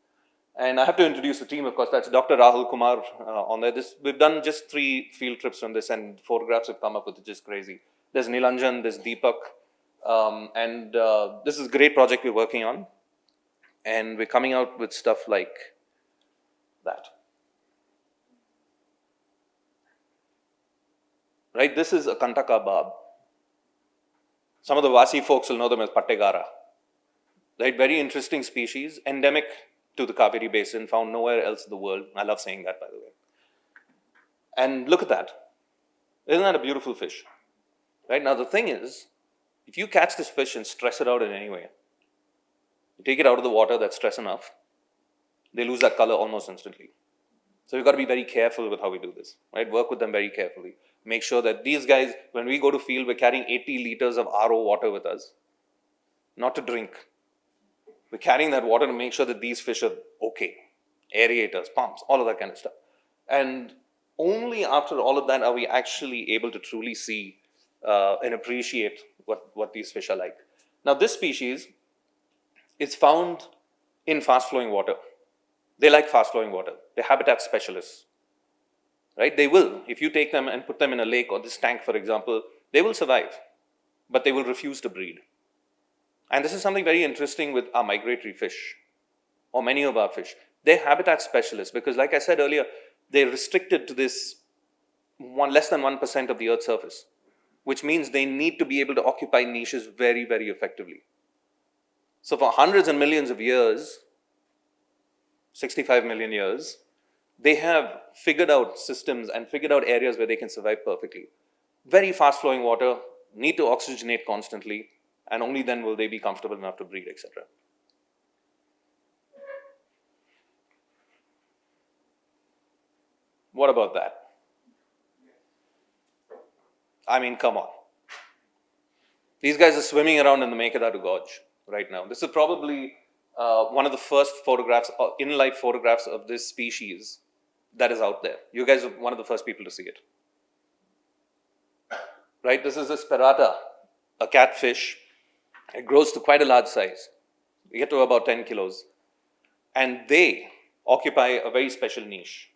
And I have to introduce the team, of course. That's Dr. Rahul Kumar on there. We've done just 3 field trips on this, and photographs have come up with it, just crazy. There's Nilanjan, there's Deepak, and this is a great project we're working on. And we're coming out with stuff like that. Right, this is a Kantaka barb. Some of the Vasi folks will know them as Pattegara. Right, very interesting species, endemic to the Cauvery Basin, found nowhere else in the world. I love saying that, by the way. And look at that. Isn't that a beautiful fish? Right, now the thing is, if you catch this fish and stress it out in any way, you take it out of the water, that's stress enough, they lose that color almost instantly. So we've got to be very careful with how we do this, right? Work with them very carefully. Make sure that these guys, when we go to field, we're carrying 80 liters of RO water with us, not to drink. We're carrying that water to make sure that these fish are okay. Aerators, pumps, all of that kind of stuff. And only after all of that are we actually able to truly see and appreciate what these fish are like. Now, this species is found in fast-flowing water. They like fast-flowing water. They're habitat specialists, right? They will. If you take them and put them in a lake or this tank, for example, they will survive, but they will refuse to breed. And this is something very interesting with our migratory fish, or many of our fish. They're habitat specialists because, like I said earlier, they're restricted to this less than 1% of the Earth's surface, which means they need to be able to occupy niches very, very effectively. So for hundreds and millions of years, 65 million years, they have figured out systems and figured out areas where they can survive perfectly. Very fast-flowing water, need to oxygenate constantly, and only then will they be comfortable enough to breed, etc. What about that? I mean, come on. These guys are swimming around in the Mekedatu Gorge right now. This is probably one of the first photographs, in-life photographs of this species that is out there. You guys are one of the first people to see it. Right? This is a sperata, a catfish. It grows to quite a large size. We get to about 10 kilos. And they occupy a very special niche.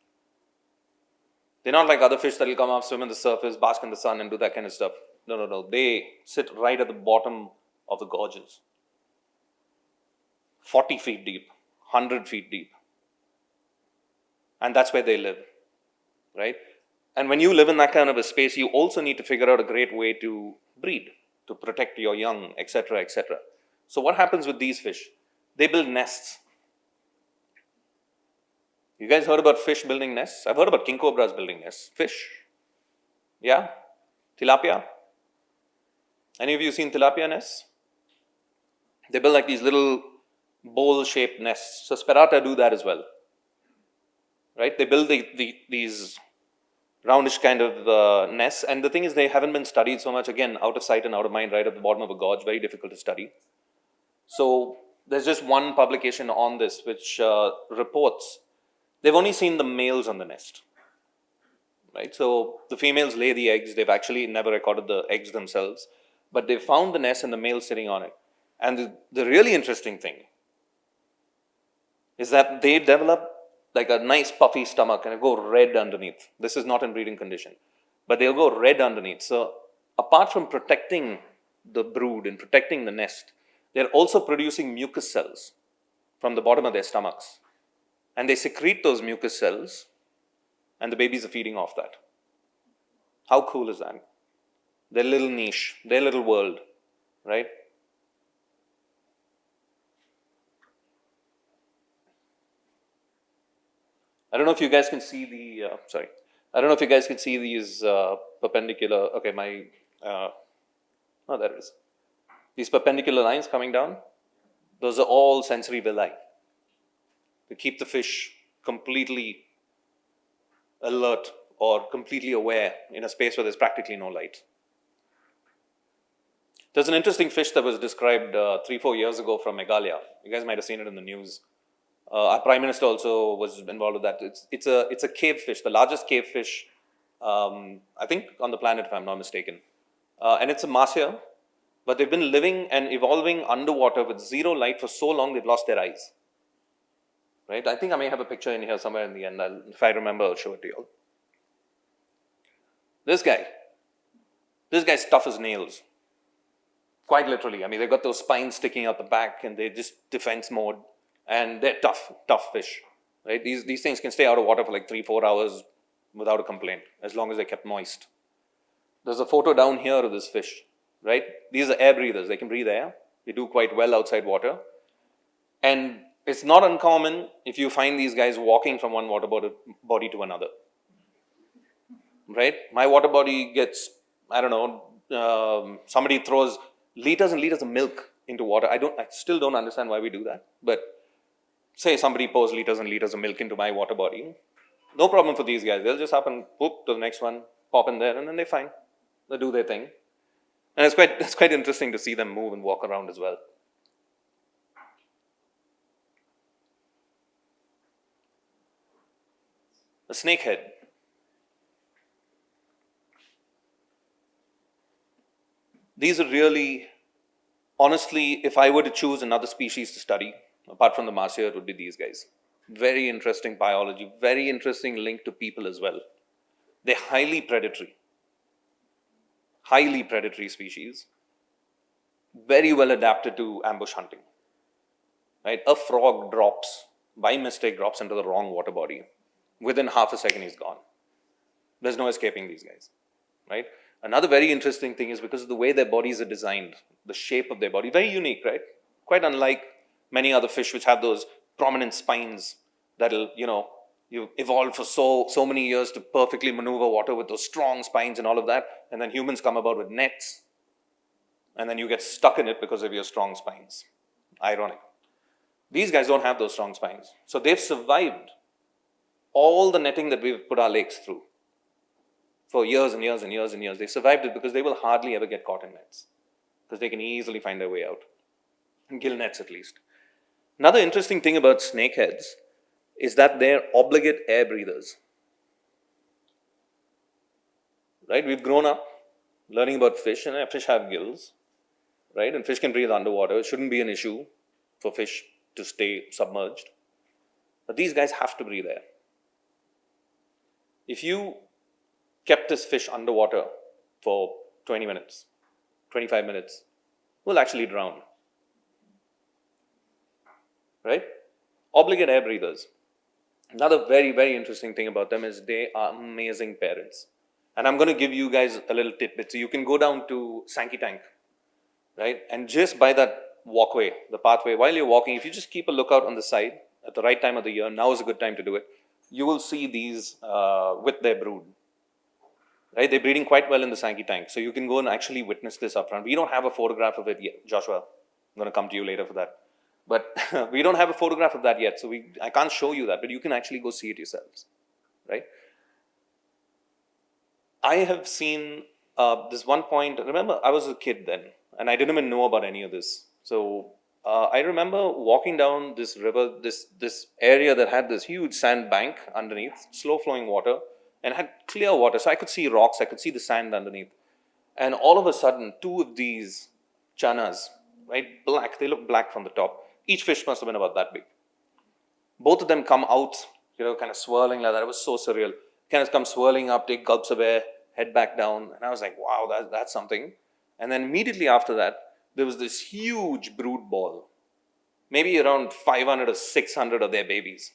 They're not like other fish that will come up, swim in the surface, bask in the sun, and do that kind of stuff. No. They sit right at the bottom of the gorges. 40 feet deep, 100 feet deep. And that's where they live, right? And when you live in that kind of a space, you also need to figure out a great way to breed, to protect your young, etc., etc. So what happens with these fish? They build nests. You guys heard about fish building nests? I've heard about king cobras building nests. Fish? Yeah? Tilapia? Any of you seen tilapia nests? They build like these little bowl-shaped nests. So sperata do that as well. Right? They build these roundish kind of nests. And the thing is, they haven't been studied so much. Again, out of sight and out of mind, right at the bottom of a gorge. Very difficult to study. So there's just one publication on this which reports they've only seen the males on the nest. Right? So the females lay the eggs. They've actually never recorded the eggs themselves. But they found the nest and the male sitting on it. And the really interesting thing is that they develop like a nice puffy stomach and it go red underneath. This is not in breeding condition, but they'll go red underneath. So apart from protecting the brood and protecting the nest, they're also producing mucus cells from the bottom of their stomachs. And they secrete those mucus cells and the babies are feeding off that. How cool is that? Their little niche, their little world, right? I don't know if you guys can see the, I don't know if you guys can see these perpendicular, okay, oh, there it is. These perpendicular lines coming down, those are all sensory villi. To keep the fish completely alert or completely aware in a space where there's practically no light. There's an interesting fish that was described 3-4 years ago from Meghalaya. You guys might have seen it in the news. Our Prime Minister also was involved with that. It's a cave fish, the largest cave fish, I think, on the planet, if I'm not mistaken. And it's a Mahseer, but they've been living and evolving underwater with zero light for so long they've lost their eyes. Right? I think I may have a picture in here somewhere in the end. If I remember, I'll show it to you all. This guy's tough as nails. Quite literally. I mean, they've got those spines sticking out the back and they're just defense mode. And they're tough fish, right? These things can stay out of water for like 3-4 hours without a complaint, as long as they're kept moist. There's a photo down here of this fish, right? These are air breathers. They can breathe air. They do quite well outside water. And it's not uncommon if you find these guys walking from one water body to another, right? My water body gets, I don't know, somebody throws liters and liters of milk into water. I still don't understand why we do that, but say somebody pours liters and liters of milk into my water body, no problem for these guys. They'll just up and whoop to the next one, pop in there, and then they're fine. They do their thing. And it's quite interesting to see them move and walk around as well. A snakehead. These are really, honestly, if I were to choose another species to study, apart from the Mahseer, it would be these guys. Very interesting biology, very interesting link to people as well. They're highly predatory species, very well adapted to ambush hunting. Right? A frog by mistake drops into the wrong water body. Within half a second, he's gone. There's no escaping these guys. Right? Another very interesting thing is because of the way their bodies are designed, the shape of their body, very unique, right? Quite unlike many other fish which have those prominent spines that'll, you evolved for so many years to perfectly maneuver water with those strong spines and all of that. And then humans come about with nets. And then you get stuck in it because of your strong spines. Ironic. These guys don't have those strong spines. So they've survived all the netting that we've put our lakes through for years and years and years and years. They survived it because they will hardly ever get caught in nets, because they can easily find their way out. In gill nets at least. Another interesting thing about snakeheads is that they're obligate air breathers. Right? We've grown up learning about fish, and fish have gills, right? And fish can breathe underwater. It shouldn't be an issue for fish to stay submerged. But these guys have to breathe air. If you kept this fish underwater for 20 minutes, 25 minutes, will actually drown. Right? Obligate air breathers. Another very, very interesting thing about them is they are amazing parents. And I'm going to give you guys a little tidbit. So you can go down to Sankey Tank, right? And just by that walkway, the pathway, while you're walking, if you just keep a lookout on the side at the right time of the year, now is a good time to do it, you will see these with their brood. Right? They're breeding quite well in the Sankey Tank. So you can go and actually witness this up front. We don't have a photograph of it yet. Joshua, I'm going to come to you later for that. But we don't have a photograph of that yet. So I can't show you that, but you can actually go see it yourselves. Right? I have seen this one point. Remember, I was a kid then, and I didn't even know about any of this. So I remember walking down this river, this area that had this huge sand bank underneath, slow flowing water, and had clear water. So I could see rocks, I could see the sand underneath. And all of a sudden, two of these chanas, right, black, they look black from the top. Each fish must have been about that big. Both of them come out, kind of swirling like that. It was so surreal. Kind of come swirling up, take gulps of air, head back down. And I was like, wow, that's something. And then immediately after that, there was this huge brood ball, maybe around 500 or 600 of their babies.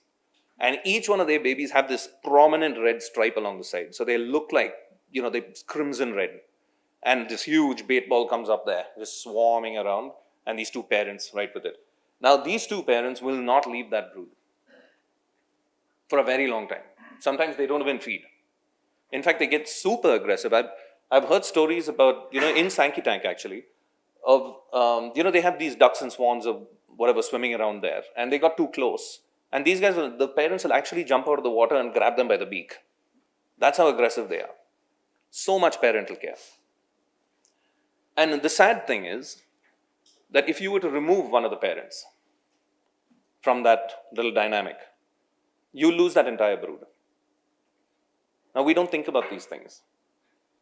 And each one of their babies have this prominent red stripe along the side. So they look like, they crimson red. And this huge bait ball comes up there, just swarming around, and these two parents right with it. Now, these two parents will not leave that brood for a very long time. Sometimes they don't even feed. In fact, they get super aggressive. I've heard stories about, in Sankey Tank actually, of, they have these ducks and swans of whatever swimming around there, and they got too close. And these guys, the parents will actually jump out of the water and grab them by the beak. That's how aggressive they are. So much parental care. And the sad thing is that if you were to remove one of the parents from that little dynamic, you lose that entire brood. Now, we don't think about these things,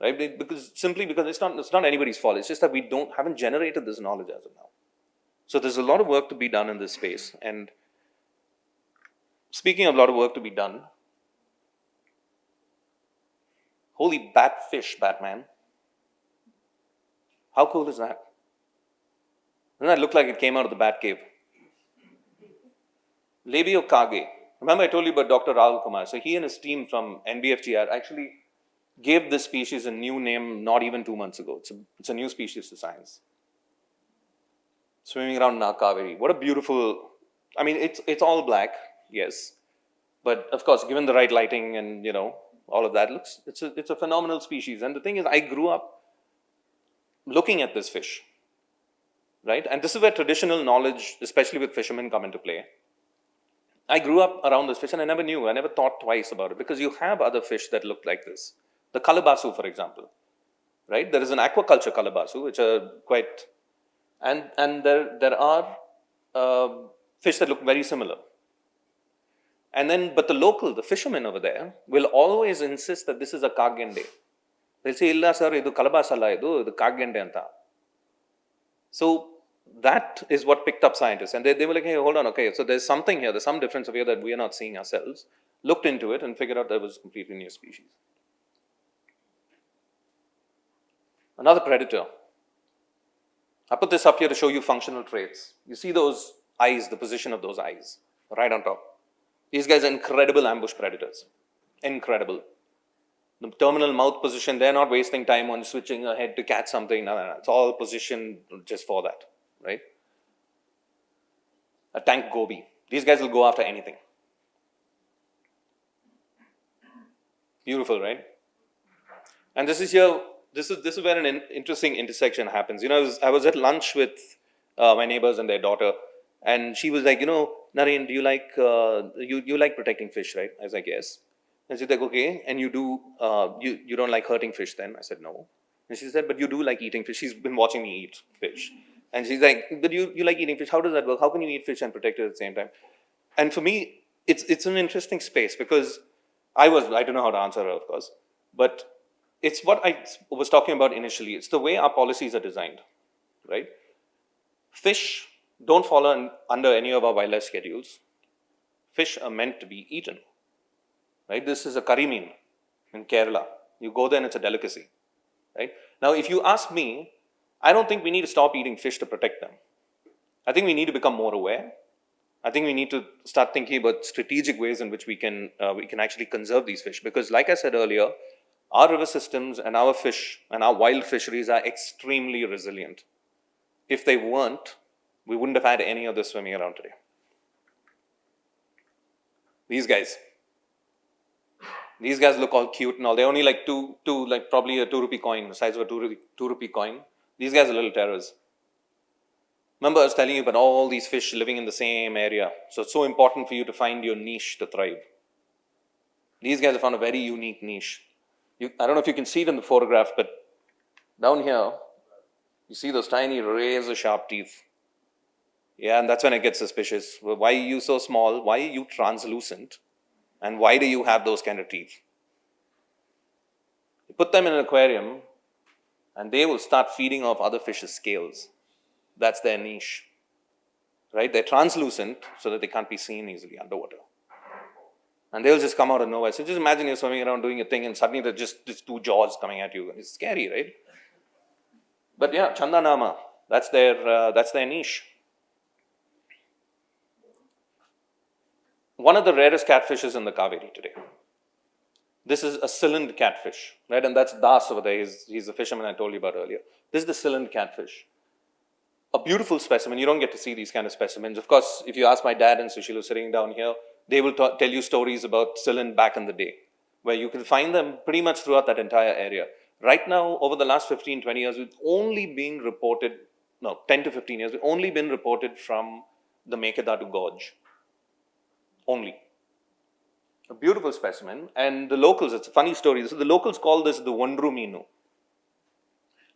right? Because it's not anybody's fault. It's just that we haven't generated this knowledge as of now. So there's a lot of work to be done in this space. And speaking of a lot of work to be done, holy bat fish, Batman. How cool is that? Doesn't that look like it came out of the bat cave? Labio Kage. Remember I told you about Dr. Rahul Kumar. So he and his team from NBFGR actually gave this species a new name not even 2 months ago. It's a new species to science. Swimming around Kaveri. What a beautiful, it's all black, yes. But of course, given the right lighting and, all of that, it's a phenomenal species. And the thing is, I grew up looking at this fish, right? And this is where traditional knowledge, especially with fishermen, come into play. I grew up around this fish and I never thought twice about it, because you have other fish that look like this. The calabasu, for example, right? There is an aquaculture calabasu, which are quite, and there are fish that look very similar. And then, but the fishermen over there will always insist that this is a kagende. They'll say, illa sir, idu kalabasala, idu kagende anta. So that is what picked up scientists. And they were like, hey, hold on, okay, so there's something here, there's some difference over here that we are not seeing ourselves. Looked into it and figured out there was a completely new species. Another predator. I put this up here to show you functional traits. You see those eyes, the position of those eyes, right on top. These guys are incredible ambush predators. Incredible. The terminal mouth position, they're not wasting time on switching ahead to catch something. No. It's all positioned just for that, right? A tank goby. These guys will go after anything. Beautiful, right? And this is where an interesting intersection happens. I was at lunch with my neighbors and their daughter, and she was like, Naren, do you like you like protecting fish, right? I was like, yes. And she's like, okay, and you don't like hurting fish then? I said, no. And she said, but you do like eating fish. She's been watching me eat fish. And she's like, but you like eating fish. How does that work? How can you eat fish and protect it at the same time? And for me, it's an interesting space, because I don't know how to answer her, of course, but it's what I was talking about initially. It's the way our policies are designed, right? Fish don't fall under any of our wildlife schedules. Fish are meant to be eaten, right? This is a curry mean in Kerala. You go there and it's a delicacy, right? Now, if you ask me, I don't think we need to stop eating fish to protect them. I think we need to become more aware, I think we need to start thinking about strategic ways in which we can actually conserve these fish. Because like I said earlier, our river systems and our fish and our wild fisheries are extremely resilient. If they weren't, we wouldn't have had any of this swimming around today. These guys look all cute and all. They're only like like probably a 2 rupee coin, the size of a 2 rupee coin. These guys are little terrors. Remember, I was telling you about all these fish living in the same area. So it's so important for you to find your niche to thrive. These guys have found a very unique niche. I don't know if you can see it in the photograph, but down here, you see those tiny razor sharp teeth. Yeah, and that's when it gets suspicious. Well, why are you so small? Why are you translucent? And why do you have those kind of teeth? You put them in an aquarium, and they will start feeding off other fish's scales. That's their niche, right? They're translucent so that they can't be seen easily underwater. And they'll just come out of nowhere. So just imagine you're swimming around doing a thing and suddenly there's just 2 jaws coming at you. It's scary, right? But yeah, Chandanama, that's their niche. One of the rarest catfishes in the Cauvery today. This is a cylind catfish, right? And that's Das over there. He's the fisherman I told you about earlier. This is the cylind catfish. A beautiful specimen. You don't get to see these kind of specimens. Of course, if you ask my dad and Sushil sitting down here, they will tell you stories about cylind back in the day, where you can find them pretty much throughout that entire area. Right now, over the last 15, 20 years, it's only being reported, 10 to 15 years, it's only been reported from the Mekedatu Gorge. Only. A beautiful specimen. And the locals, it's a funny story. So the locals call this the Wandru Meenu.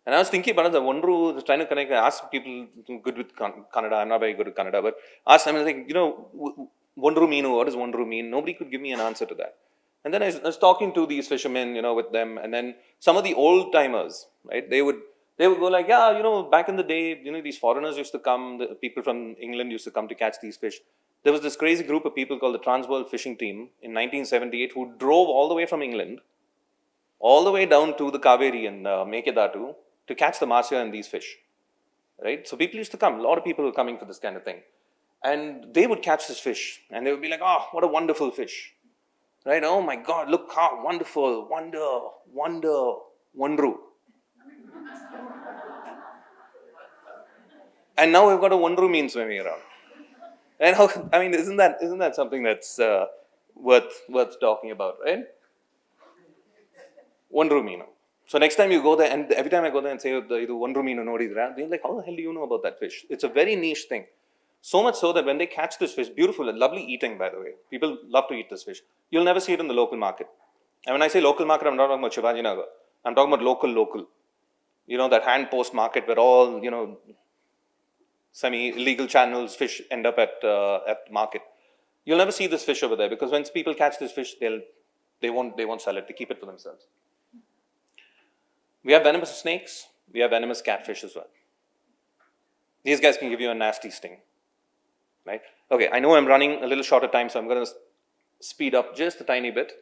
And I was thinking about it, the Wandru, was trying to connect, I asked people good with Kannada, I'm not very good at Kannada, but asked them, Wandru Meenu, what does Wandru mean? Nobody could give me an answer to that. And then I was talking to these fishermen, with them, and then some of the old timers, right, they would go like, back in the day, these foreigners used to come, the people from England used to come to catch these fish. There was this crazy group of people called the Transworld Fishing Team in 1978 who drove all the way from England, all the way down to the Cauvery and Mekedatu to catch the Mahseer and these fish, right? So people used to come, a lot of people were coming for this kind of thing. And they would catch this fish and they would be like, oh, what a wonderful fish, right? Oh my God, look how wonderful, Wandru. And now we've got a Wandru Mean swimming around. And isn't that something that's worth talking about, right? Wandru Meenu. So next time you go there, and every time I go there and say, Wandru Meenu nobody's around, they're like, how the hell do you know about that fish? It's a very niche thing. So much so that when they catch this fish, beautiful and lovely eating, by the way. People love to eat this fish. You'll never see it in the local market. And when I say local market, I'm not talking about Shivaji Nagar. I'm talking about local. That hand post market where all, semi-illegal channels fish end up at the market. You'll never see this fish over there because when people catch this fish, they won't sell it. They keep it for themselves. We have venomous snakes. We have venomous catfish as well. These guys can give you a nasty sting. Right? Okay, I know I'm running a little short of time, so I'm going to speed up just a tiny bit.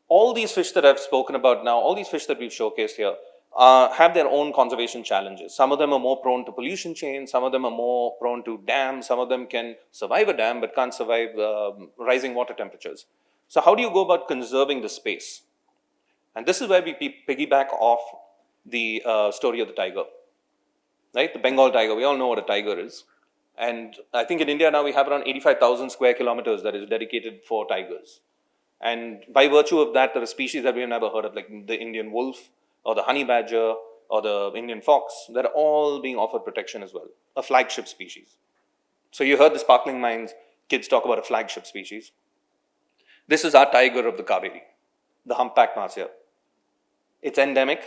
All these fish that I've spoken about now, all these fish that we've showcased here, have their own conservation challenges. Some of them are more prone to pollution chains, some of them are more prone to dams, some of them can survive a dam but can't survive rising water temperatures. So how do you go about conserving the space? And this is where we piggyback off the story of the tiger. Right? The Bengal tiger, we all know what a tiger is. And I think in India now we have around 85,000 square kilometers that is dedicated for tigers. And by virtue of that, there are species that we have never heard of, like the Indian wolf, or the honey badger, or the Indian fox, that are all being offered protection as well. A flagship species. So you heard the Sparkling Minds kids talk about a flagship species. This is our tiger of the Cauvery, the humpback Mahseer. It's endemic.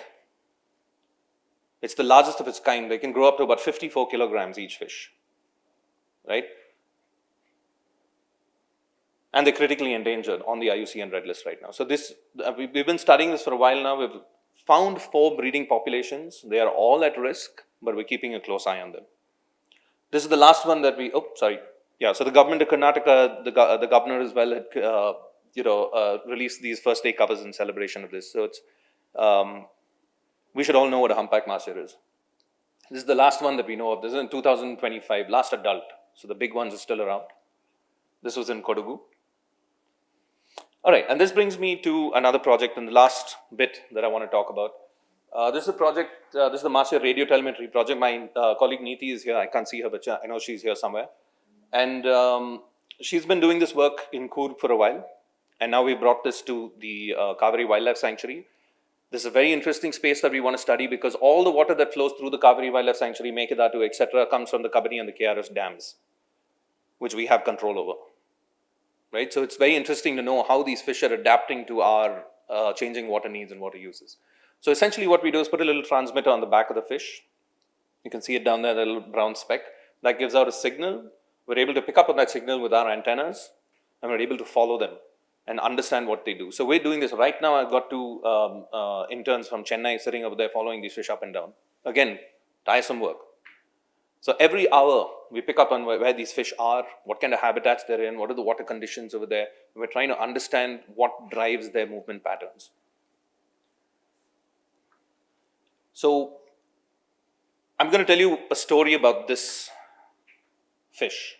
It's the largest of its kind. They can grow up to about 54 kilograms each fish. Right? And they're critically endangered on the IUCN Red List right now. So we've been studying this for a while now. We've found 4 breeding populations. They are all at risk, but we're keeping a close eye on them. This is the last one that so the government of Karnataka, the governor as well had, released these first day covers in celebration of this. So it's, we should all know what a humpback Mahseer is. This is the last one that we know of. This is in 2025, last adult. So the big ones are still around. This was in Kodagu. All right, and this brings me to another project in the last bit that I want to talk about. This is a project, this is the Mahseer radio telemetry project. My colleague Neeti is here. I can't see her, but I know she's here somewhere. And she's been doing this work in Coorg for a while. And now we brought this to the Cauvery Wildlife Sanctuary. This is a very interesting space that we want to study because all the water that flows through the Cauvery Wildlife Sanctuary, Mekedatu, etc., comes from the Kabani and the KRS dams, which we have control over. Right? So it's very interesting to know how these fish are adapting to our changing water needs and water uses. So essentially what we do is put a little transmitter on the back of the fish. You can see it down there, the little brown speck. That gives out a signal. We're able to pick up on that signal with our antennas, and we're able to follow them and understand what they do. So we're doing this right now. I've got two interns from Chennai sitting over there following these fish up and down. Again, tiresome work. So every hour we pick up on where these fish are, what kind of habitats they're in, what are the water conditions over there. And we're trying to understand what drives their movement patterns. So I'm going to tell you a story about this fish.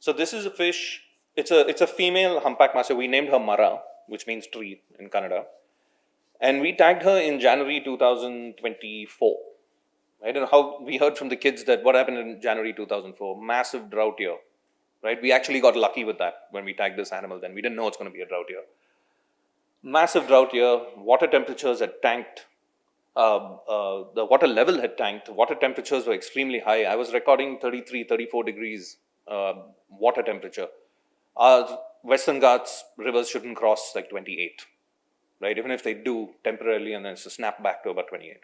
So this is a fish, it's a female humpback Mahseer. We named her Mara, which means tree in Kannada. And we tagged her in January 2024. Right? And how we heard from the kids that what happened in January 2004, massive drought year. Right? We actually got lucky with that when we tagged this animal then. We didn't know it's going to be a drought year. Massive drought year, water temperatures had tanked. The water level had tanked. Water temperatures were extremely high. I was recording 33, 34 degrees water temperature. Our Western Ghats rivers shouldn't cross like 28. Right? Even if they do temporarily and then it's a snap back to about 28.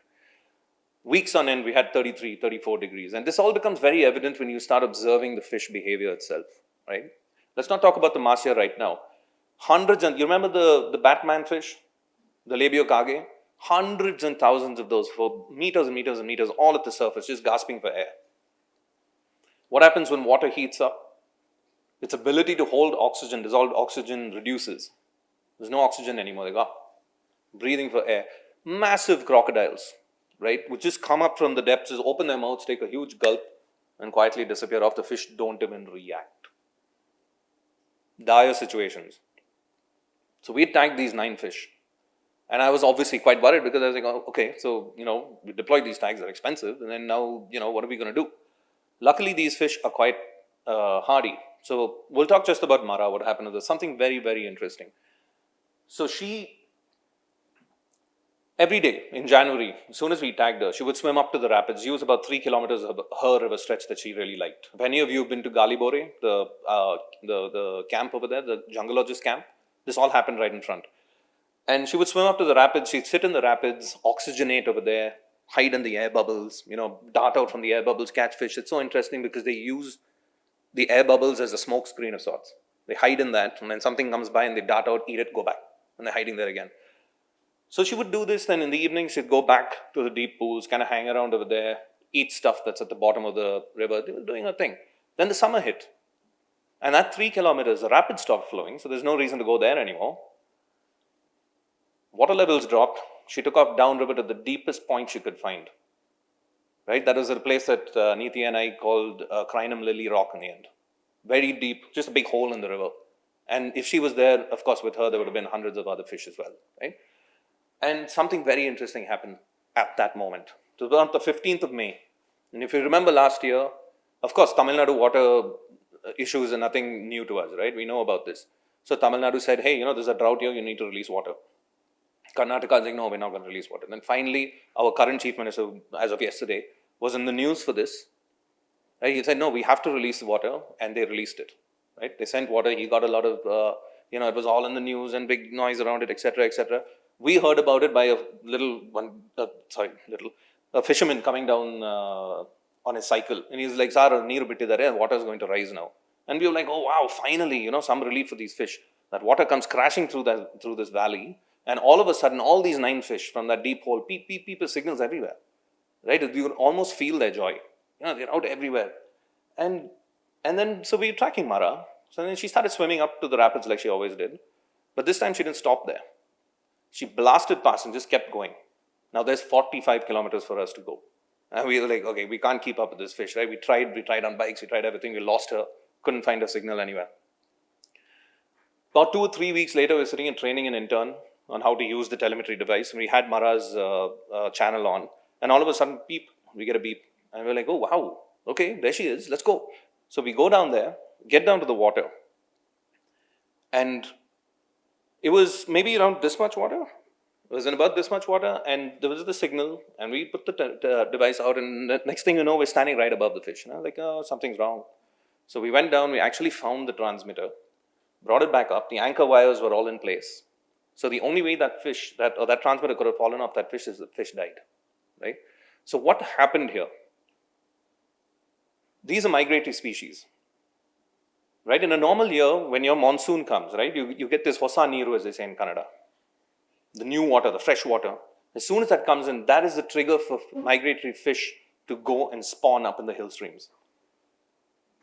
Weeks on end, we had 33, 34 degrees. And this all becomes very evident when you start observing the fish behavior itself, right? Let's not talk about the Mahseer right now. Hundreds, and you remember the Batman fish, the labio kage? Hundreds and thousands of those for meters and meters and meters, all at the surface, just gasping for air. What happens when water heats up? Its ability to hold oxygen, dissolved oxygen, reduces. There's no oxygen anymore. They go up, breathing for air. Massive crocodiles. Right, which just come up from the depths, just open their mouths, take a huge gulp, and quietly disappear off. The fish don't even react. Dire situations. So we tagged these 9 fish. And I was obviously quite worried because I was like, oh, okay, so, we deployed these tags, they're expensive, and then now, what are we going to do? Luckily, these fish are quite hardy. So we'll talk just about Mara, what happened to this. Something very, very interesting. So every day in January, as soon as we tagged her, she would swim up to the rapids. She was about 3 kilometers of her river stretch that she really liked. If any of you have been to Galibore, the camp over there, the jungleologist camp, this all happened right in front. And she would swim up to the rapids, she'd sit in the rapids, oxygenate over there, hide in the air bubbles, dart out from the air bubbles, catch fish. It's so interesting because they use the air bubbles as a smoke screen of sorts. They hide in that, and then something comes by and they dart out, eat it, go back. And they're hiding there again. So she would do this, then in the evening she'd go back to the deep pools, kind of hang around over there, eat stuff that's at the bottom of the river. They were doing her thing. Then the summer hit. And at 3 kilometers, the rapids stopped flowing, so there's no reason to go there anymore. Water levels dropped. She took off downriver to the deepest point she could find. Right? That was a place that Neeti and I called Crinum Lily Rock in the end. Very deep, just a big hole in the river. And if she was there, of course, with her, there would have been hundreds of other fish as well. Right? And something very interesting happened at that moment. It was on the 15th of May. And if you remember last year, of course, Tamil Nadu water issues are nothing new to us, right? We know about this. So Tamil Nadu said, hey, there's a drought here, you need to release water. Karnataka is like, no, we're not going to release water. Then finally, our current chief minister, as of yesterday, was in the news for this. Right? He said, no, we have to release the water, and they released it. Right? They sent water, he got a lot of, it was all in the news and big noise around it, etc., etc. We heard about it by a fisherman coming down on his cycle. And he's like, Sir, neeru bittidare, water is going to rise now. And we were like, oh wow, finally, some relief for these fish. That water comes crashing through this valley. And all of a sudden, all these 9 fish from that deep hole, peep, peep, peep, signals everywhere. Right? You can almost feel their joy. They're out everywhere. And then, so we were tracking Mara. So then she started swimming up to the rapids like she always did. But this time she didn't stop there. She blasted past and just kept going. Now there's 45 kilometers for us to go. And we were like, okay, we can't keep up with this fish, right? We tried on bikes, we tried everything, we lost her, couldn't find a signal anywhere. About 2 or 3 weeks later, we were sitting and training an intern on how to use the telemetry device. And we had Mara's channel on. And all of a sudden, beep, we get a beep. And we're like, oh, wow, okay, there she is, let's go. So we go down there, get down to the water. And it was maybe around this much water. It was in about this much water, and there was the signal, and we put the device out, and the next thing you know, we're standing right above the fish. And I was like, oh, something's wrong. So we went down, we actually found the transmitter, brought it back up. The anchor wires were all in place. So the only way that fish, that transmitter could have fallen off that fish is the fish died, right? So what happened here? These are migratory species, right? In a normal year, when your monsoon comes, right, you get this hosa niru, as they say in Kannada, the new water, the fresh water. As soon as that comes in, that is the trigger for migratory fish to go and spawn up in the hill streams.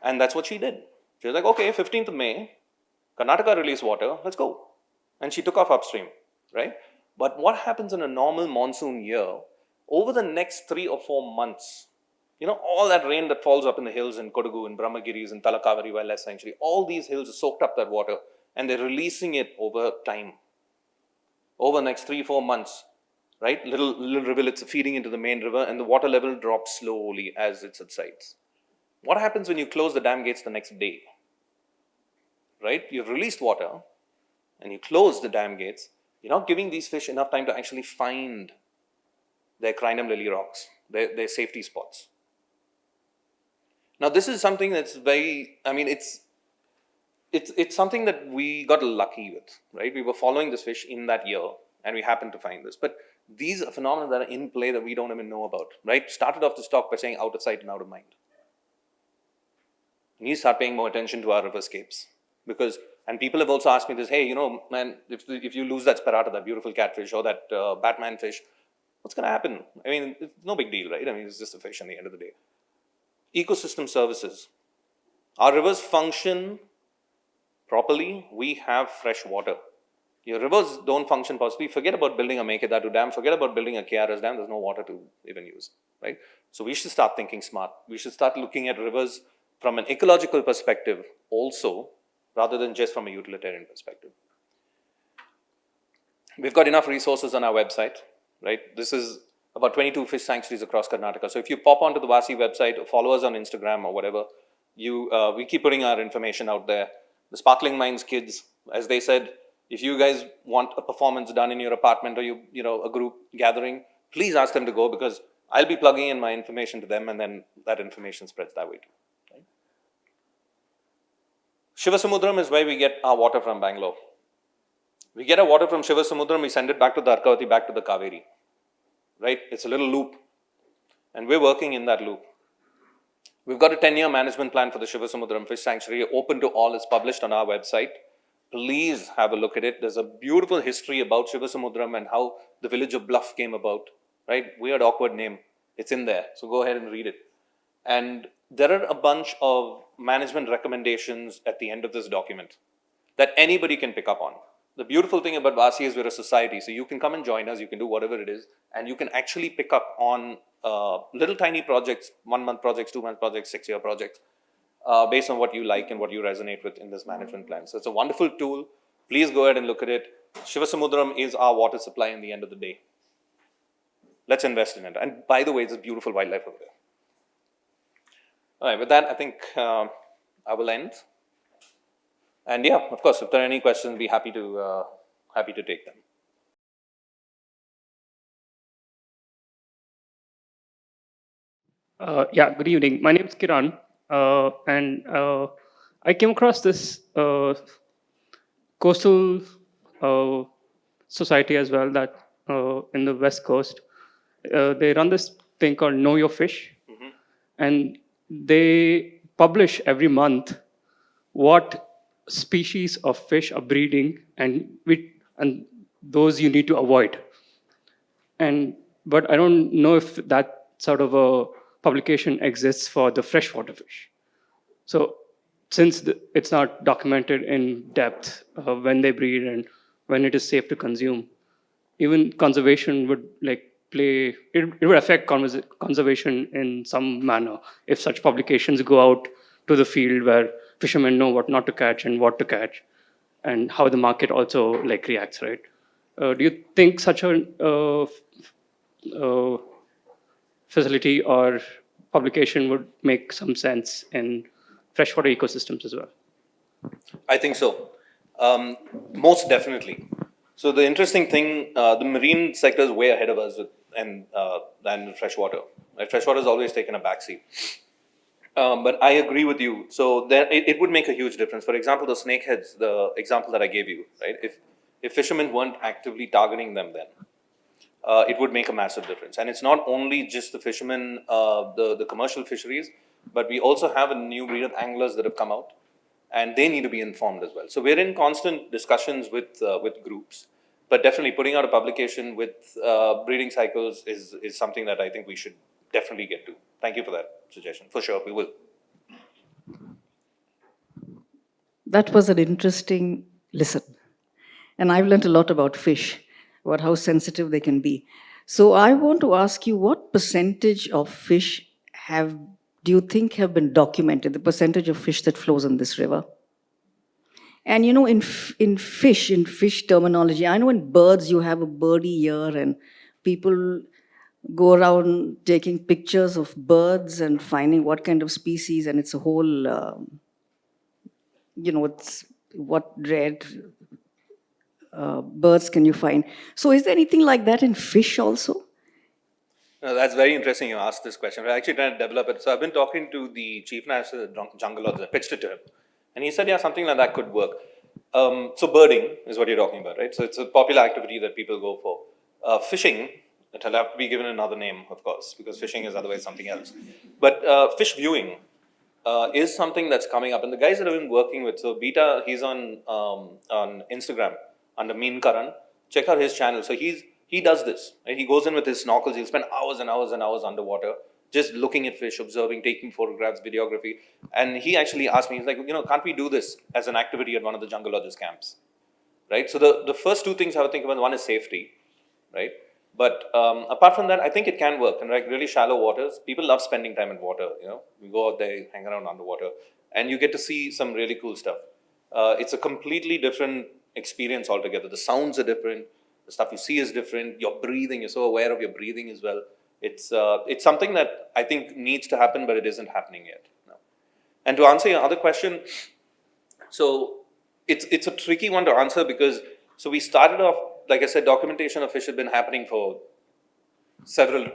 And that's what she did. She was like, okay, 15th of May, Karnataka released water, let's go. And she took off upstream, right? But what happens in a normal monsoon year, over the next 3 or 4 months, you know, all that rain that falls up in the hills in Kodagu, in Brahmagiris, in Cauvery Wildlife Sanctuary, all these hills are soaked up that water, and they're releasing it over time. Over the next 3-4 months, right? Little rivulets are feeding into the main river, and the water level drops slowly as it subsides. What happens when you close the dam gates the next day? Right? You've released water, and you close the dam gates. You're not giving these fish enough time to actually find their crinum lily rocks, their safety spots. Now, this is something that's very, I mean, it's something that we got lucky with, right? We were following this fish in that year, and we happened to find this. But these are phenomena that are in play that we don't even know about, right? Started off this talk by saying out of sight and out of mind. We need to start paying more attention to our riverscapes. Because, and people have also asked me this, hey, you know, man, if you lose that sperata, that beautiful catfish, or that Batman fish, what's going to happen? I mean, it's no big deal, right? I mean, it's just a fish at the end of the day. Ecosystem services. Our rivers function properly. We have fresh water. Your rivers don't function possibly. Forget about building a Mekedatu dam. Forget about building a KRS dam. There's no water to even use, right? So we should start thinking smart. We should start looking at rivers from an ecological perspective also, rather than just from a utilitarian perspective. We've got enough resources on our website, right? This is about 22 fish sanctuaries across Karnataka. So if you pop onto the Vasi website or follow us on Instagram or whatever, we keep putting our information out there. The Sparkling Minds kids, as they said, if you guys want a performance done in your apartment or you know, a group gathering, please ask them to go, because I'll be plugging in my information to them, and then that information spreads that way too. Right? Shivasamudram is where we get our water from Bangalore. We get our water from Shivasamudram, we send it back to the Arkavati, back to the Cauvery. Right? It's a little loop. And we're working in that loop. We've got a 10-year management plan for the Shivasamudram Fish Sanctuary, open to all. It's published on our website. Please have a look at it. There's a beautiful history about Shivasamudram and how the village of Bluff came about. Right? Weird, awkward name. It's in there. So go ahead and read it. And there are a bunch of management recommendations at the end of this document that anybody can pick up on. The beautiful thing about Vasi is we're a society, so you can come and join us, you can do whatever it is, and you can actually pick up on little tiny projects, 1-month projects, 2-month projects, 6-year projects, based on what you like and what you resonate with in this management plan. So it's a wonderful tool. Please go ahead and look at it. Shivasamudram is our water supply in the end of the day. Let's invest in it. And by the way, there's beautiful wildlife over there. All right, with that, I think I will end. And yeah, of course, if there are any questions, be happy to take them. Yeah, good evening. My name is Kiran, and I came across this coastal society as well, that in the West Coast. They run this thing called Know Your Fish, and they publish every month what species of fish are breeding and those you need to avoid. But I don't know if that sort of a publication exists for the freshwater fish. So since it's not documented in depth when they breed and when it is safe to consume, even conservation would it would affect conservation in some manner if such publications go out to the field where fishermen know what not to catch and what to catch. and how the market also like reacts, right? Do you think such a facility or publication would make some sense in freshwater ecosystems as well? I think so. Most definitely. So the interesting thing, the marine sector is way ahead of us than freshwater. Right? Freshwater has always taken a backseat. But I agree with you. So then it would make a huge difference. For example, the snakeheads, the example that I gave you, right? If fishermen weren't actively targeting them then, it would make a massive difference. And it's not only just the fishermen, the commercial fisheries, but we also have a new breed of anglers that have come out, and they need to be informed as well. So we're in constant discussions with groups, but definitely putting out a publication with breeding cycles is something that I think we should definitely get to. Thank you for that suggestion. For sure, we will. That was an interesting listen. And I've learned a lot about fish, about how sensitive they can be. So I want to ask you, what percentage of fish do you think have been documented, the percentage of fish that flows in this river? And you know, in fish terminology, I know in birds you have a birdie year, and people go around taking pictures of birds and finding what kind of species, and it's a whole, it's what red birds can you find. So is there anything like that in fish also? No, that's very interesting you asked this question. We're actually trying to develop it. So I've been talking to the chief national jungle officer, pitched it to him. And he said, yeah, something like that could work. So birding is what you're talking about, right? So it's a popular activity that people go for. Fishing, it'll have to be given another name, of course, because fishing is otherwise something else. But fish viewing is something that's coming up. And the guys that I've been working with, so Beta, he's on Instagram under Meen Karan. Check out his channel. So he does this, right? He goes in with his snorkels. He'll spend hours and hours and hours underwater, just looking at fish, observing, taking photographs, videography. And he actually asked me, he's like, can't we do this as an activity at one of the jungleologist camps, right? So the first two things I would think about, one is safety, right? But apart from that, I think it can work. And like really shallow waters, people love spending time in water, We go out there, hang around underwater, and you get to see some really cool stuff. It's a completely different experience altogether. The sounds are different. The stuff you see is different. Your breathing, you're so aware of your breathing as well. It's something that I think needs to happen, but it isn't happening yet. No. And to answer your other question, so it's a tricky one to answer because, so we started off, like I said, documentation of fish had been happening for several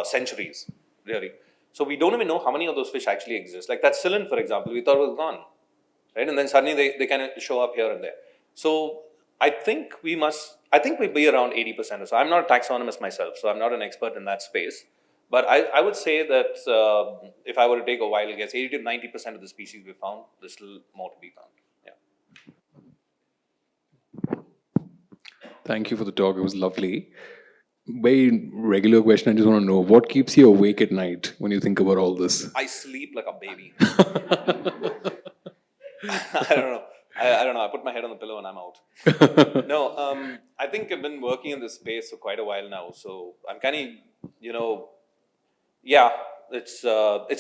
centuries, really. So we don't even know how many of those fish actually exist. Like that Cyllin, for example, we thought was gone, right? And then suddenly they kind of show up here and there. So I think we'd be around 80% or so. I'm not a taxonomist myself, so I'm not an expert in that space. But I would say that if I were to take a wild guess, 80 to 90% of the species we found, there's still more to be found. Yeah. Thank you for the talk. It was lovely. Very regular question. I just want to know, what keeps you awake at night when you think about all this? I sleep like a baby. I don't know. I don't know. I put my head on the pillow and I'm out. No, I think I've been working in this space for quite a while now. So I'm kind of, yeah, it's